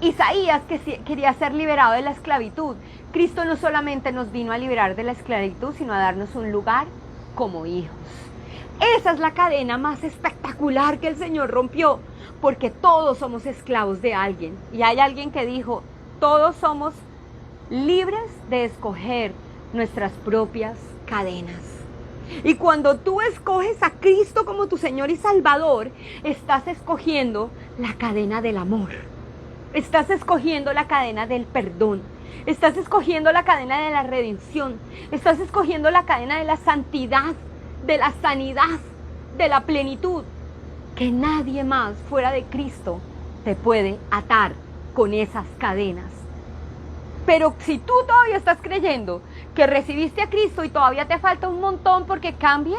Isaías que quería ser liberado de la esclavitud. Cristo no solamente nos vino a liberar de la esclavitud, sino a darnos un lugar como hijos. Esa es la cadena más espectacular que el Señor rompió, porque todos somos esclavos de alguien. Y hay alguien que dijo: todos somos libres de escoger nuestras propias cadenas. Y cuando tú escoges a Cristo como tu Señor y Salvador, estás escogiendo la cadena del amor. Estás escogiendo la cadena del perdón. Estás escogiendo la cadena de la redención. Estás escogiendo la cadena de la santidad, de la sanidad, de la plenitud. Que nadie más fuera de Cristo te puede atar con esas cadenas. Pero si tú todavía estás creyendo que recibiste a Cristo y todavía te falta un montón porque cambie,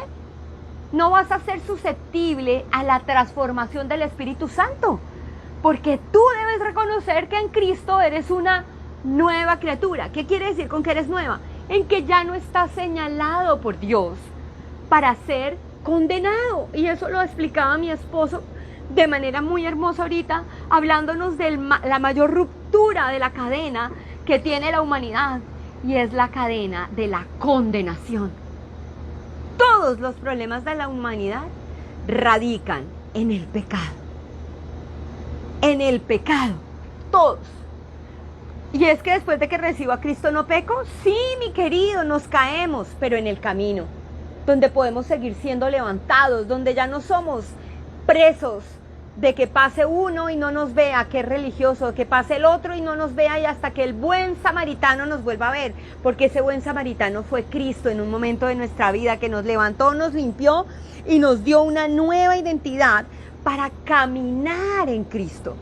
no vas a ser susceptible a la transformación del Espíritu Santo. Porque tú debes reconocer que en Cristo eres una nueva criatura. ¿Qué quiere decir con que eres nueva? En que ya no estás señalado por Dios para ser condenado. Y eso lo explicaba mi esposo de manera muy hermosa ahorita, hablándonos de la mayor ruptura de la cadena que tiene la humanidad, y es la cadena de la condenación. Todos los problemas de la humanidad radican en el pecado. En el pecado, todos. Y es que después de que recibo a Cristo no peco. Sí, mi querido, nos caemos, pero en el camino, donde podemos seguir siendo levantados, donde ya no somos presos de que pase uno y no nos vea, que es religioso, que pase el otro y no nos vea, y hasta que el buen samaritano nos vuelva a ver, porque ese buen samaritano fue Cristo en un momento de nuestra vida que nos levantó, nos limpió y nos dio una nueva identidad para caminar en Cristo.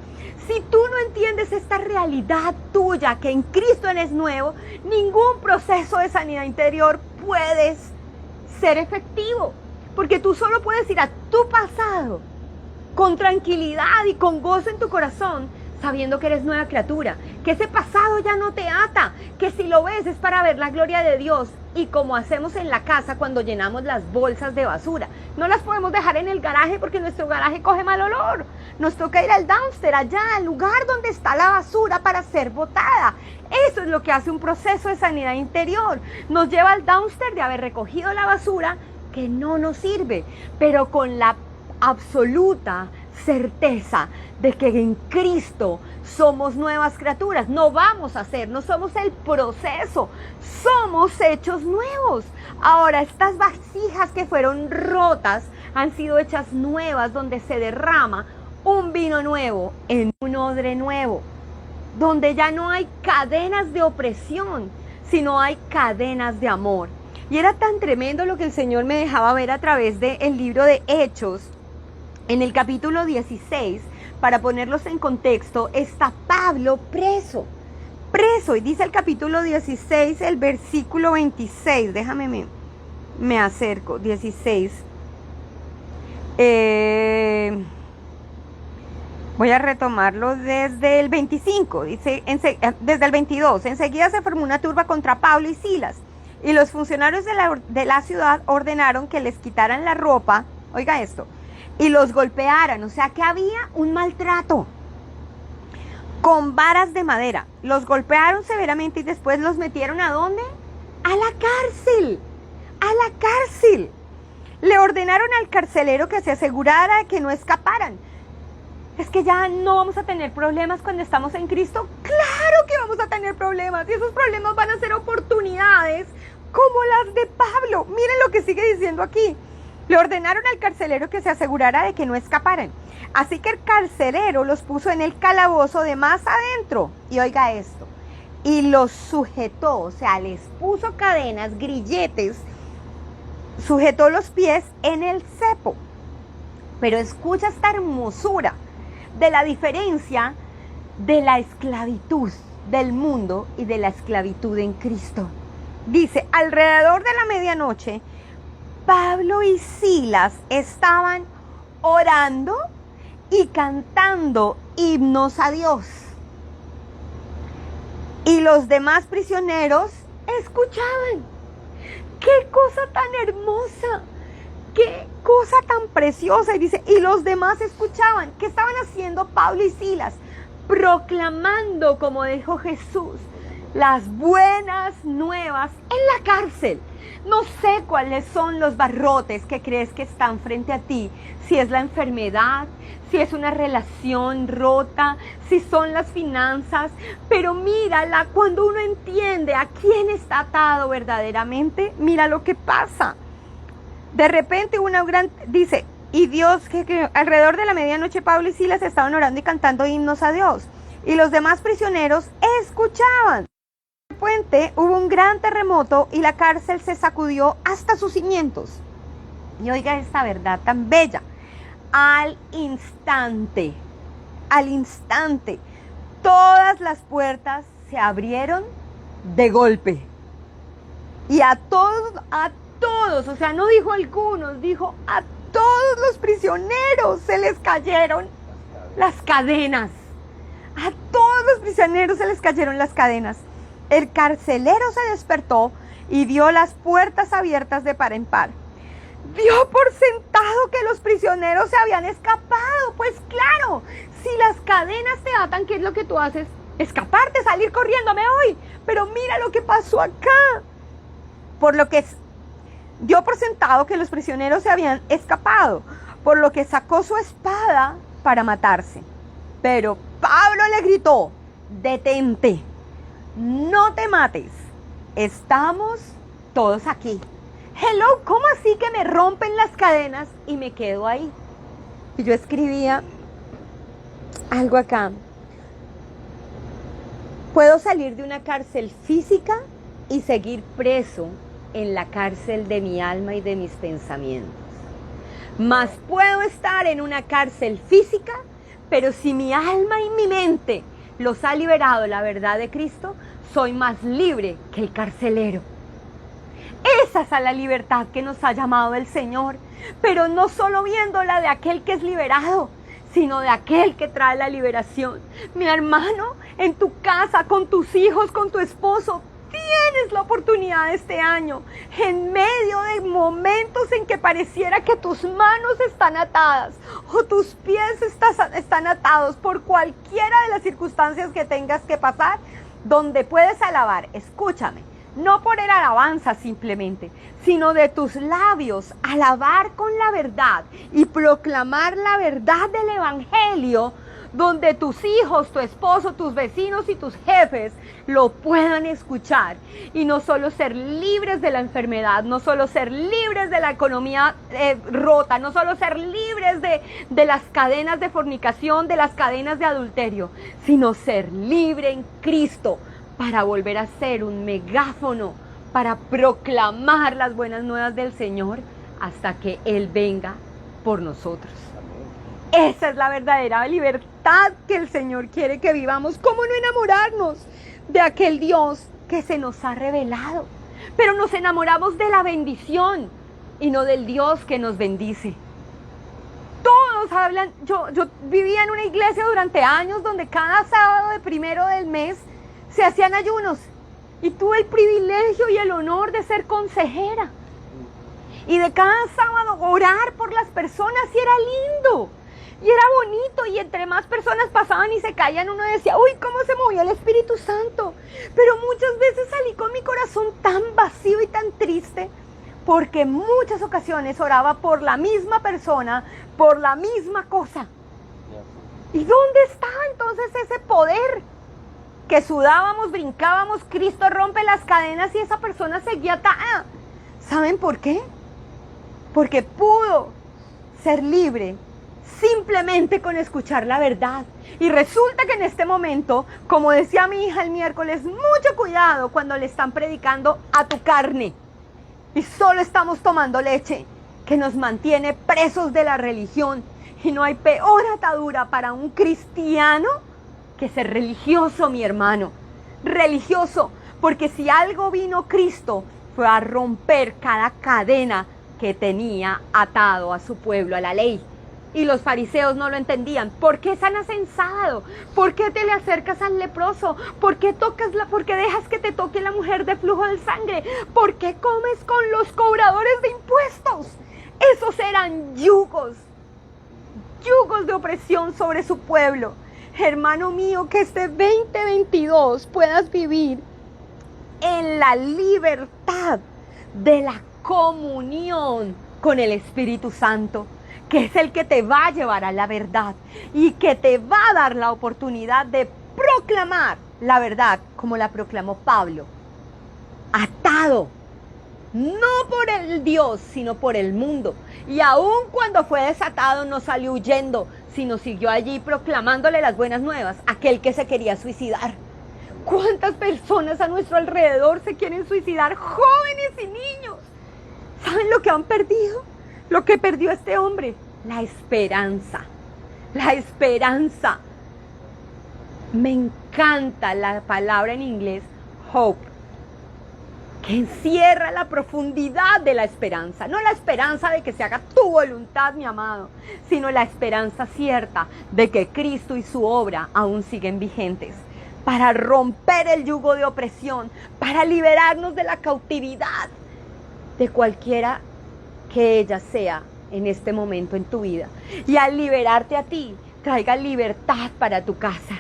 Si tú no entiendes esta realidad tuya, que en Cristo eres nuevo, ningún proceso de sanidad interior puedes ser efectivo, porque tú solo puedes ir a tu pasado con tranquilidad y con gozo en tu corazón, sabiendo que eres nueva criatura, que ese pasado ya no te ata, que si lo ves es para ver la gloria de Dios. Y como hacemos en la casa cuando llenamos las bolsas de basura, no las podemos dejar en el garaje porque nuestro garaje coge mal olor. Nos toca ir al dumpster, allá, al lugar donde está la basura para ser botada. Eso es lo que hace un proceso de sanidad interior. Nos lleva al dumpster de haber recogido la basura que no nos sirve, pero con la absoluta certeza de que en Cristo somos nuevas criaturas. No vamos a ser, no somos el proceso, somos hechos nuevos. Ahora, estas vasijas que fueron rotas han sido hechas nuevas, donde se derrama un vino nuevo en un odre nuevo, donde ya no hay cadenas de opresión, sino hay cadenas de amor. Y era tan tremendo lo que el Señor me dejaba ver a través del libro de Hechos. En el capítulo 16, para ponerlos en contexto, está Pablo preso, y dice el capítulo 16, el versículo 26, déjame, me acerco, 16, voy a retomarlo desde el 25, dice, desde el 22, enseguida se formó una turba contra Pablo y Silas, y los funcionarios de la ciudad ordenaron que les quitaran la ropa, oiga esto, y los golpearan, o sea que había un maltrato, con varas de madera. Los golpearon severamente y después los metieron ¿a dónde? A la cárcel, a la cárcel. Le ordenaron al carcelero que se asegurara de que no escaparan. Es que ya no vamos a tener problemas cuando estamos en Cristo. Claro que vamos a tener problemas, y esos problemas van a ser oportunidades como las de Pablo. Miren lo que sigue diciendo aquí. Le ordenaron al carcelero que se asegurara de que no escaparan. Así que el carcelero los puso en el calabozo de más adentro. Y oiga esto. Y los sujetó, o sea, les puso cadenas, grilletes, sujetó los pies en el cepo. Pero escucha esta hermosura de la diferencia de la esclavitud del mundo y de la esclavitud en Cristo. Dice, alrededor de la medianoche, Pablo y Silas estaban orando y cantando himnos a Dios. Y los demás prisioneros escuchaban. ¡Qué cosa tan hermosa! ¡Qué cosa tan preciosa! Y dice, y los demás escuchaban. ¿Qué estaban haciendo Pablo y Silas? Proclamando, como dijo Jesús, las buenas nuevas en la cárcel. No sé cuáles son los barrotes que crees que están frente a ti, si es la enfermedad, si es una relación rota, si son las finanzas, pero mírala, cuando uno entiende a quién está atado verdaderamente, mira lo que pasa. De repente dice, y Dios, que alrededor de la medianoche Pablo y Silas estaban orando y cantando himnos a Dios, y los demás prisioneros escuchaban. En el puente hubo un gran terremoto y la cárcel se sacudió hasta sus cimientos. Y oiga esta verdad tan bella. Al instante, todas las puertas se abrieron de golpe. Y a todos, o sea, no dijo algunos, dijo a todos los prisioneros se les cayeron las cadenas. A todos los prisioneros se les cayeron las cadenas. El carcelero se despertó y vio las puertas abiertas de par en par. Dio por sentado que los prisioneros se habían escapado. Pues claro, si las cadenas te atan, ¿qué es lo que tú haces? escaparte, salir corriendo, me voy. Pero mira lo que pasó acá. Por lo que dio por sentado que los prisioneros se habían escapado, por lo que sacó su espada para matarse. Pero Pablo le gritó: detente, no te mates, estamos todos aquí. Hello, ¿cómo así que me rompen las cadenas y me quedo ahí? Y yo escribía algo acá. Puedo salir de una cárcel física y seguir preso en la cárcel de mi alma y de mis pensamientos. Mas puedo estar en una cárcel física, pero si mi alma y mi mente los ha liberado la verdad de Cristo, soy más libre que el carcelero. Esa es la libertad que nos ha llamado el Señor, pero no solo viéndola de aquel que es liberado, sino de aquel que trae la liberación. Mi hermano, en tu casa, con tus hijos, con tu esposo, tienes la oportunidad este año, en medio de momentos en que pareciera que tus manos están atadas o tus pies están atados por cualquiera de las circunstancias que tengas que pasar, donde puedes alabar, escúchame, no por el alabanza simplemente, sino de tus labios, alabar con la verdad y proclamar la verdad del Evangelio, donde tus hijos, tu esposo, tus vecinos y tus jefes lo puedan escuchar. Y no solo ser libres de la enfermedad, no solo ser libres de la economía rota, no solo ser libres de las cadenas de fornicación, de las cadenas de adulterio, sino ser libre en Cristo para volver a ser un megáfono, para proclamar las buenas nuevas del Señor hasta que Él venga por nosotros. Esa es la verdadera libertad que el Señor quiere que vivamos. ¿Cómo no enamorarnos de aquel Dios que se nos ha revelado? Pero nos enamoramos de la bendición y no del Dios que nos bendice. Todos hablan, yo vivía en una iglesia durante años donde cada sábado de primero del mes se hacían ayunos y tuve el privilegio y el honor de ser consejera y de cada sábado orar por las personas, y era lindo y era bonito, y entre más personas pasaban y se caían, uno decía, uy, cómo se movía el Espíritu Santo. Pero muchas veces salí con mi corazón tan vacío y tan triste, porque en muchas ocasiones oraba por la misma persona, por la misma cosa. ¿Y dónde estaba entonces ese poder? Que sudábamos, brincábamos, Cristo rompe las cadenas y esa persona seguía atada. ¿Saben por qué? Porque pudo ser libre simplemente con escuchar la verdad. Y resulta que en este momento, como decía mi hija el miércoles, mucho cuidado cuando le están predicando a tu carne y solo estamos tomando leche que nos mantiene presos de la religión. Y no hay peor atadura para un cristiano que ser religioso, mi hermano. Religioso, porque si algo vino Cristo fue a romper cada cadena que tenía atado a su pueblo, a la ley. Y los fariseos no lo entendían. ¿Por qué sanas en sábado? ¿Por qué te le acercas al leproso? ¿Por qué dejas que te toque la mujer de flujo de sangre? ¿Por qué comes con los cobradores de impuestos? Esos eran yugos de opresión sobre su pueblo. Hermano mío, que este 2022 puedas vivir en la libertad de la comunión con el Espíritu Santo, que es el que te va a llevar a la verdad y que te va a dar la oportunidad de proclamar la verdad como la proclamó Pablo, atado, no por el Dios, sino por el mundo. Y aun cuando fue desatado no salió huyendo, sino siguió allí proclamándole las buenas nuevas a aquel que se quería suicidar. ¿Cuántas personas a nuestro alrededor se quieren suicidar? Jóvenes y niños. ¿Saben lo que han perdido? Lo que perdió este hombre, la esperanza. La esperanza. Me encanta la palabra en inglés, hope, que encierra la profundidad de la esperanza. No la esperanza de que se haga tu voluntad, mi amado, sino la esperanza cierta de que Cristo y su obra aún siguen vigentes para romper el yugo de opresión, para liberarnos de la cautividad de cualquiera que ella sea en este momento en tu vida. Y al liberarte a ti, traiga libertad para tu casa,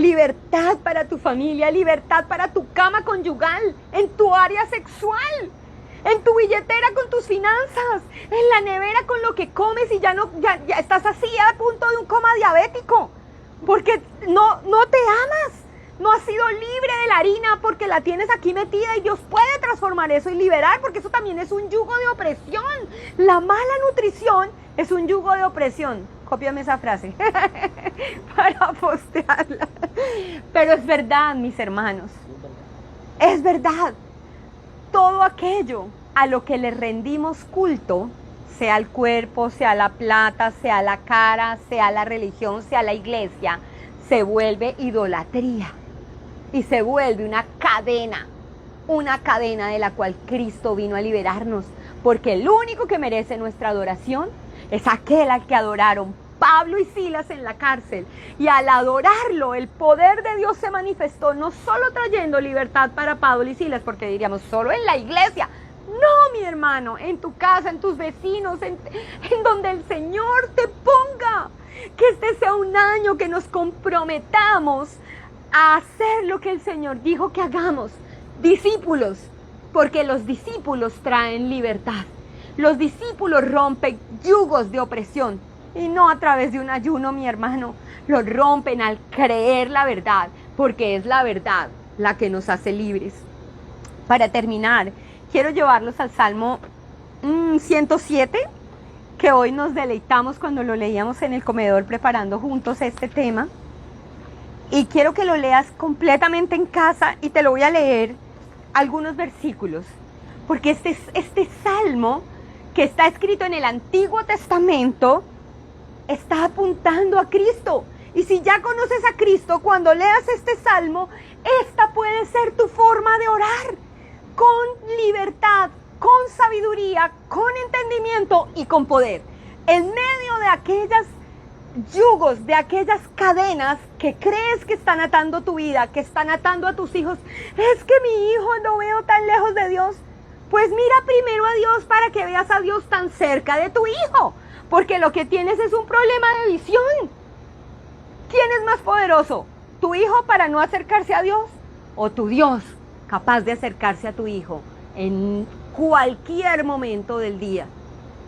libertad para tu familia, libertad para tu cama conyugal, en tu área sexual, en tu billetera con tus finanzas, en la nevera con lo que comes y ya estás así a punto de un coma diabético, porque no te amas. No has sido libre de la harina porque la tienes aquí metida y Dios puede transformar eso y liberar, porque eso también es un yugo de opresión. La mala nutrición es un yugo de opresión. Cópiame esa frase para postearla. Pero es verdad, mis hermanos. Es verdad. Todo aquello a lo que le rendimos culto, sea el cuerpo, sea la plata, sea la cara, sea la religión, sea la iglesia, se vuelve idolatría. Y se vuelve una cadena de la cual Cristo vino a liberarnos, porque el único que merece nuestra adoración es aquel al que adoraron Pablo y Silas en la cárcel, y al adorarlo el poder de Dios se manifestó, no solo trayendo libertad para Pablo y Silas, porque diríamos solo en la iglesia. No, mi hermano, en tu casa, en tus vecinos, en donde el Señor te ponga. Que este sea un año que nos comprometamos a hacer lo que el Señor dijo que hagamos, discípulos, porque los discípulos traen libertad. Los discípulos rompen yugos de opresión, y no a través de un ayuno, mi hermano, los rompen al creer la verdad, porque es la verdad la que nos hace libres. Para terminar, quiero llevarlos al Salmo 107, que hoy nos deleitamos cuando lo leíamos en el comedor preparando juntos este tema. Y quiero que lo leas completamente en casa y te lo voy a leer algunos versículos. Porque este salmo que está escrito en el Antiguo Testamento está apuntando a Cristo. Y si ya conoces a Cristo, cuando leas este salmo, esta puede ser tu forma de orar. Con libertad, con sabiduría, con entendimiento y con poder. En medio de aquellas yugos, de aquellas cadenas que crees que están atando tu vida, que están atando a tus hijos. Es que mi hijo lo veo tan lejos de Dios. Pues mira primero a Dios para que veas a Dios tan cerca de tu hijo, porque lo que tienes es un problema de visión. ¿Quién es más poderoso? ¿Tu hijo para no acercarse a Dios? ¿O tu Dios capaz de acercarse a tu hijo en cualquier momento del día?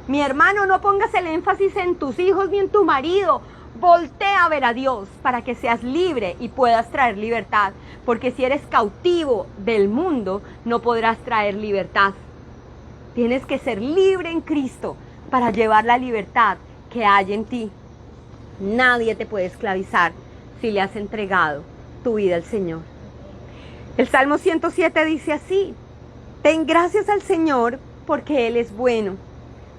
Mi hermano, no pongas el énfasis en tus hijos ni en tu marido. Voltea a ver a Dios para que seas libre y puedas traer libertad. Porque si eres cautivo del mundo, no podrás traer libertad. Tienes que ser libre en Cristo para llevar la libertad que hay en ti. Nadie te puede esclavizar si le has entregado tu vida al Señor. El Salmo 107 dice así: ten gracias al Señor porque Él es bueno.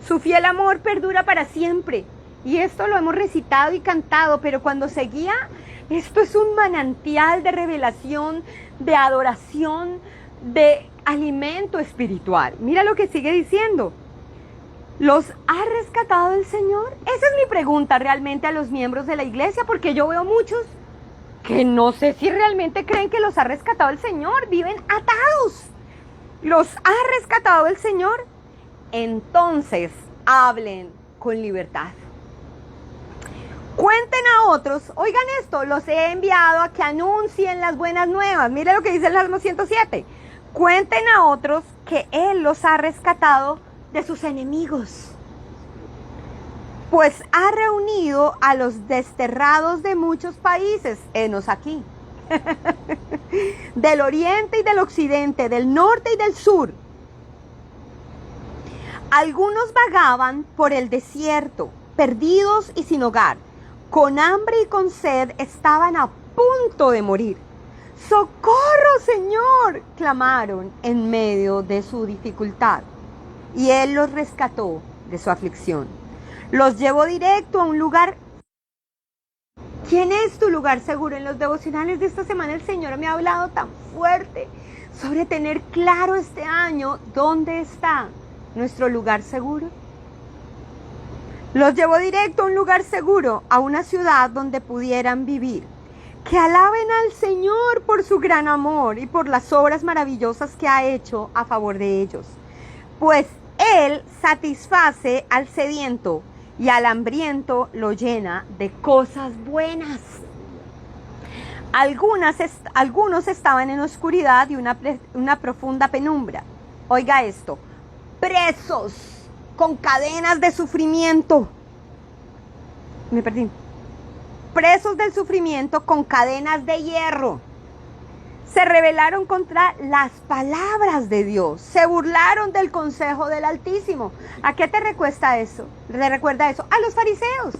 Su fiel amor perdura para siempre. Y esto lo hemos recitado y cantado, pero cuando seguía, esto es un manantial de revelación, de adoración, de alimento espiritual. Mira lo que sigue diciendo. ¿Los ha rescatado el Señor? Esa es mi pregunta realmente a los miembros de la iglesia, porque yo veo muchos que no sé si realmente creen que los ha rescatado el Señor. Viven atados. ¿Los ha rescatado el Señor? Entonces hablen con libertad. Cuenten a otros, oigan esto, los he enviado a que anuncien las buenas nuevas. Mira lo que dice el Salmo 107. Cuenten a otros que Él los ha rescatado de sus enemigos. Pues ha reunido a los desterrados de muchos países, henos aquí, del oriente y del occidente, del norte y del sur. Algunos vagaban por el desierto, perdidos y sin hogar. Con hambre y con sed estaban a punto de morir. ¡Socorro, Señor!, clamaron en medio de su dificultad. Y Él los rescató de su aflicción. Los llevó directo a un lugar. ¿Quién es tu lugar seguro? En los devocionales de esta semana el Señor me ha hablado tan fuerte sobre tener claro este año dónde está nuestro lugar seguro. Los llevó directo a un lugar seguro, a una ciudad donde pudieran vivir. Que alaben al Señor por su gran amor y por las obras maravillosas que ha hecho a favor de ellos. Pues Él satisface al sediento y al hambriento lo llena de cosas buenas. Algunos estaban en oscuridad y una profunda penumbra. Oiga esto, presos con cadenas de sufrimiento. Me perdí. Presos del sufrimiento con cadenas de hierro. Se rebelaron contra las palabras de Dios. Se burlaron del consejo del Altísimo. ¿A qué te recuerda eso? ¿Te recuerda eso? A los fariseos.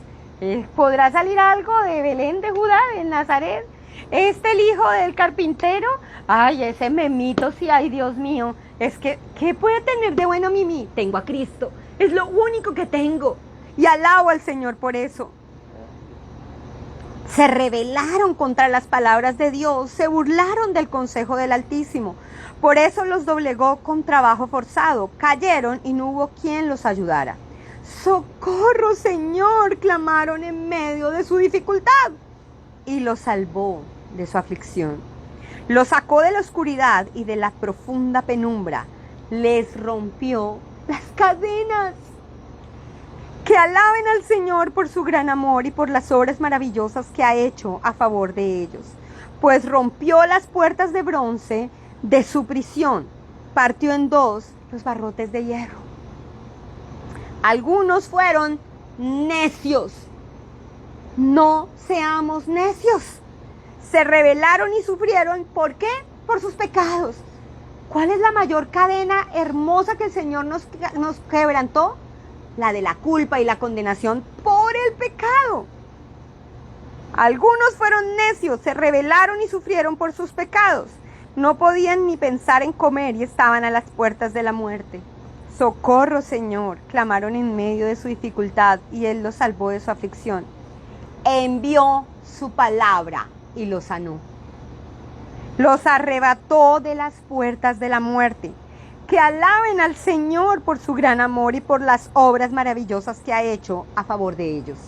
¿Podrá salir algo de Belén de Judá, de Nazaret? El hijo del carpintero. Ay, ese memito, sí, ay, Dios mío. Es que, ¿qué puede tener de bueno Mimi? Tengo a Cristo. Es lo único que tengo. Y alabo al Señor por eso. Se rebelaron contra las palabras de Dios, se burlaron del consejo del Altísimo. Por eso los doblegó con trabajo forzado. Cayeron y no hubo quien los ayudara. ¡Socorro, Señor!, clamaron en medio de su dificultad. Y los salvó de su aflicción. Los sacó de la oscuridad y de la profunda penumbra. Les rompió las cadenas. Que alaben al Señor por su gran amor y por las obras maravillosas que ha hecho a favor de ellos. Pues rompió las puertas de bronce de su prisión, partió en dos los barrotes de hierro. Algunos fueron necios. No seamos necios. Se rebelaron y sufrieron. ¿Por qué? Por sus pecados. ¿Cuál es la mayor cadena hermosa que el Señor nos quebrantó? La de la culpa y la condenación por el pecado. Algunos fueron necios, se rebelaron y sufrieron por sus pecados. No podían ni pensar en comer y estaban a las puertas de la muerte. Socorro, Señor, clamaron en medio de su dificultad y Él los salvó de su aflicción. Envió su palabra y los sanó. Los arrebató de las puertas de la muerte. Que alaben al Señor por su gran amor y por las obras maravillosas que ha hecho a favor de ellos.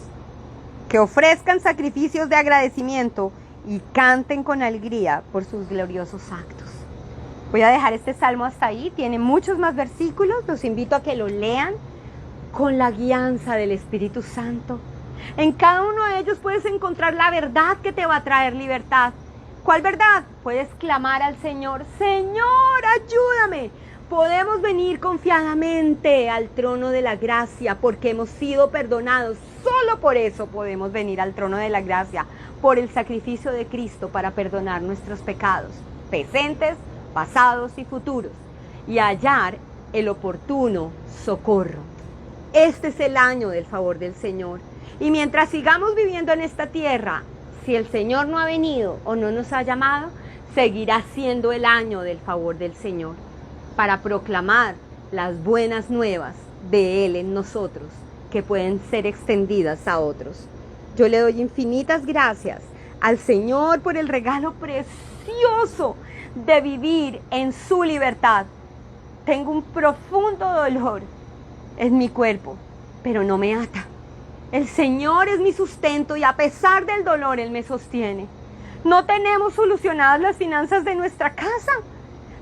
Que ofrezcan sacrificios de agradecimiento y canten con alegría por sus gloriosos actos. Voy a dejar este salmo hasta ahí, tiene muchos más versículos, los invito a que lo lean con la guianza del Espíritu Santo. En cada uno de ellos puedes encontrar la verdad que te va a traer libertad. ¿Cuál verdad? Puedes clamar al Señor, Señor, ayúdame. Podemos venir confiadamente al trono de la gracia porque hemos sido perdonados. Solo por eso podemos venir al trono de la gracia, por el sacrificio de Cristo para perdonar nuestros pecados, presentes, pasados y futuros, y hallar el oportuno socorro. Este es el año del favor del Señor. Y mientras sigamos viviendo en esta tierra, si el Señor no ha venido o no nos ha llamado, seguirá siendo el año del favor del Señor, para proclamar las buenas nuevas de Él en nosotros, que pueden ser extendidas a otros. Yo le doy infinitas gracias al Señor por el regalo precioso de vivir en su libertad. Tengo un profundo dolor en mi cuerpo, pero no me ata. El Señor es mi sustento y a pesar del dolor Él me sostiene. No tenemos solucionadas las finanzas de nuestra casa,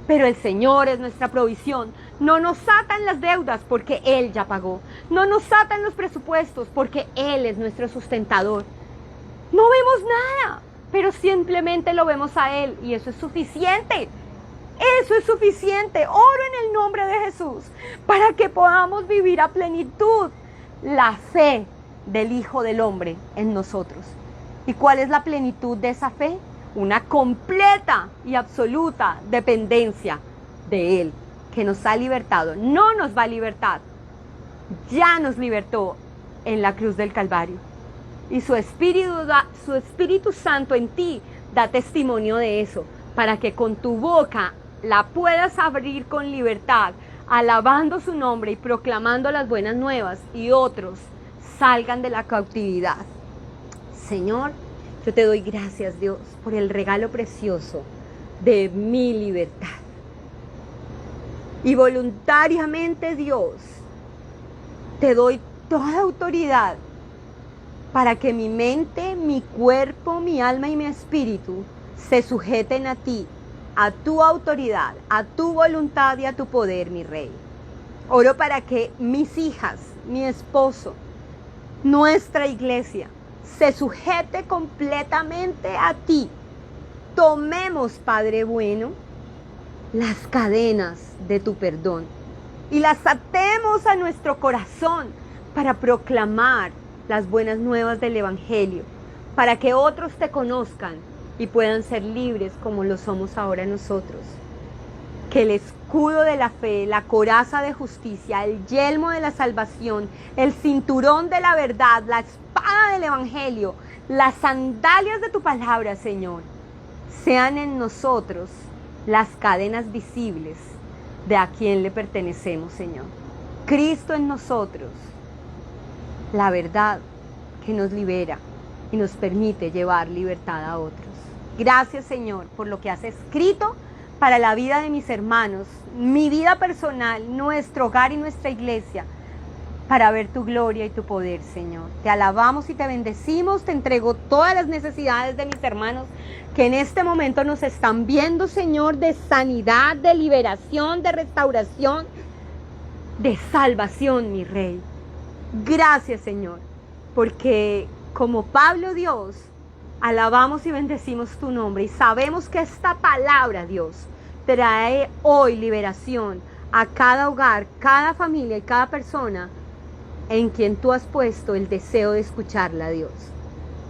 pero el Señor es nuestra provisión. No nos atan las deudas porque Él ya pagó. No nos atan los presupuestos porque Él es nuestro sustentador. No vemos nada, pero simplemente lo vemos a Él y eso es suficiente. Eso es suficiente. Oro en el nombre de Jesús para que podamos vivir a plenitud la fe del Hijo del Hombre en nosotros. ¿Y cuál es la plenitud de esa fe? Una completa y absoluta dependencia de Él, que nos ha libertado. No nos va a libertar, ya nos libertó en la cruz del Calvario. Y su Espíritu Santo en ti da testimonio de eso, para que con tu boca la puedas abrir con libertad, alabando su nombre y proclamando las buenas nuevas, y otros salgan de la cautividad. Señor, yo te doy gracias, Dios, por el regalo precioso de mi libertad. Y voluntariamente, Dios, te doy toda autoridad para que mi mente, mi cuerpo, mi alma y mi espíritu se sujeten a ti, a tu autoridad, a tu voluntad y a tu poder, mi Rey. Oro para que mis hijas, mi esposo, nuestra iglesia, se sujete completamente a ti tomemos, Padre bueno, las cadenas de tu perdón y las atemos a nuestro corazón para proclamar las buenas nuevas del Evangelio, para que otros te conozcan y puedan ser libres como lo somos ahora nosotros. Que el escudo de la fe, la coraza de justicia, el yelmo de la salvación, el cinturón de la verdad, la espada del Evangelio, las sandalias de tu palabra, Señor, sean en nosotros las cadenas visibles de a quien le pertenecemos, Señor. Cristo en nosotros, la verdad que nos libera y nos permite llevar libertad a otros. Gracias, Señor, por lo que has escrito para la vida de mis hermanos, mi vida personal, nuestro hogar y nuestra iglesia, para ver tu gloria y tu poder, Señor. Te alabamos y te bendecimos, te entrego todas las necesidades de mis hermanos que en este momento nos están viendo, Señor, de sanidad, de liberación, de restauración, de salvación, mi Rey. Gracias, Señor, porque como Pablo, Dios, alabamos y bendecimos tu nombre y sabemos que esta palabra, Dios, trae hoy liberación a cada hogar, cada familia y cada persona en quien tú has puesto el deseo de escucharla, Dios.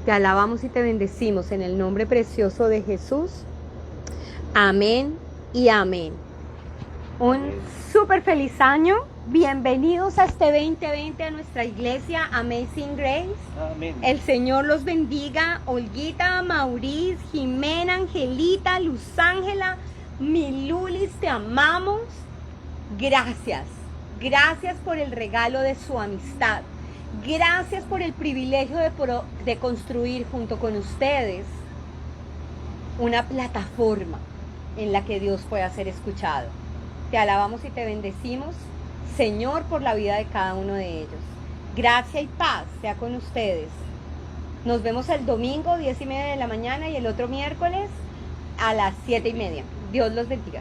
Te alabamos y te bendecimos en el nombre precioso de Jesús. Amén y amén. Un súper feliz año. Bienvenidos a este 2020 a nuestra iglesia Amazing Grace. Amén. El Señor los bendiga. Olguita, Mauriz, Jimena, Angelita, Luz Ángela, mi Lulis, te amamos. Gracias. Gracias por el regalo de su amistad. Gracias por el privilegio de construir junto con ustedes una plataforma en la que Dios pueda ser escuchado. Te alabamos y te bendecimos, Señor, por la vida de cada uno de ellos. Gracia y paz sea con ustedes. Nos vemos el domingo, 10:30 de la mañana, y el otro miércoles a las 7:30. Dios los bendiga.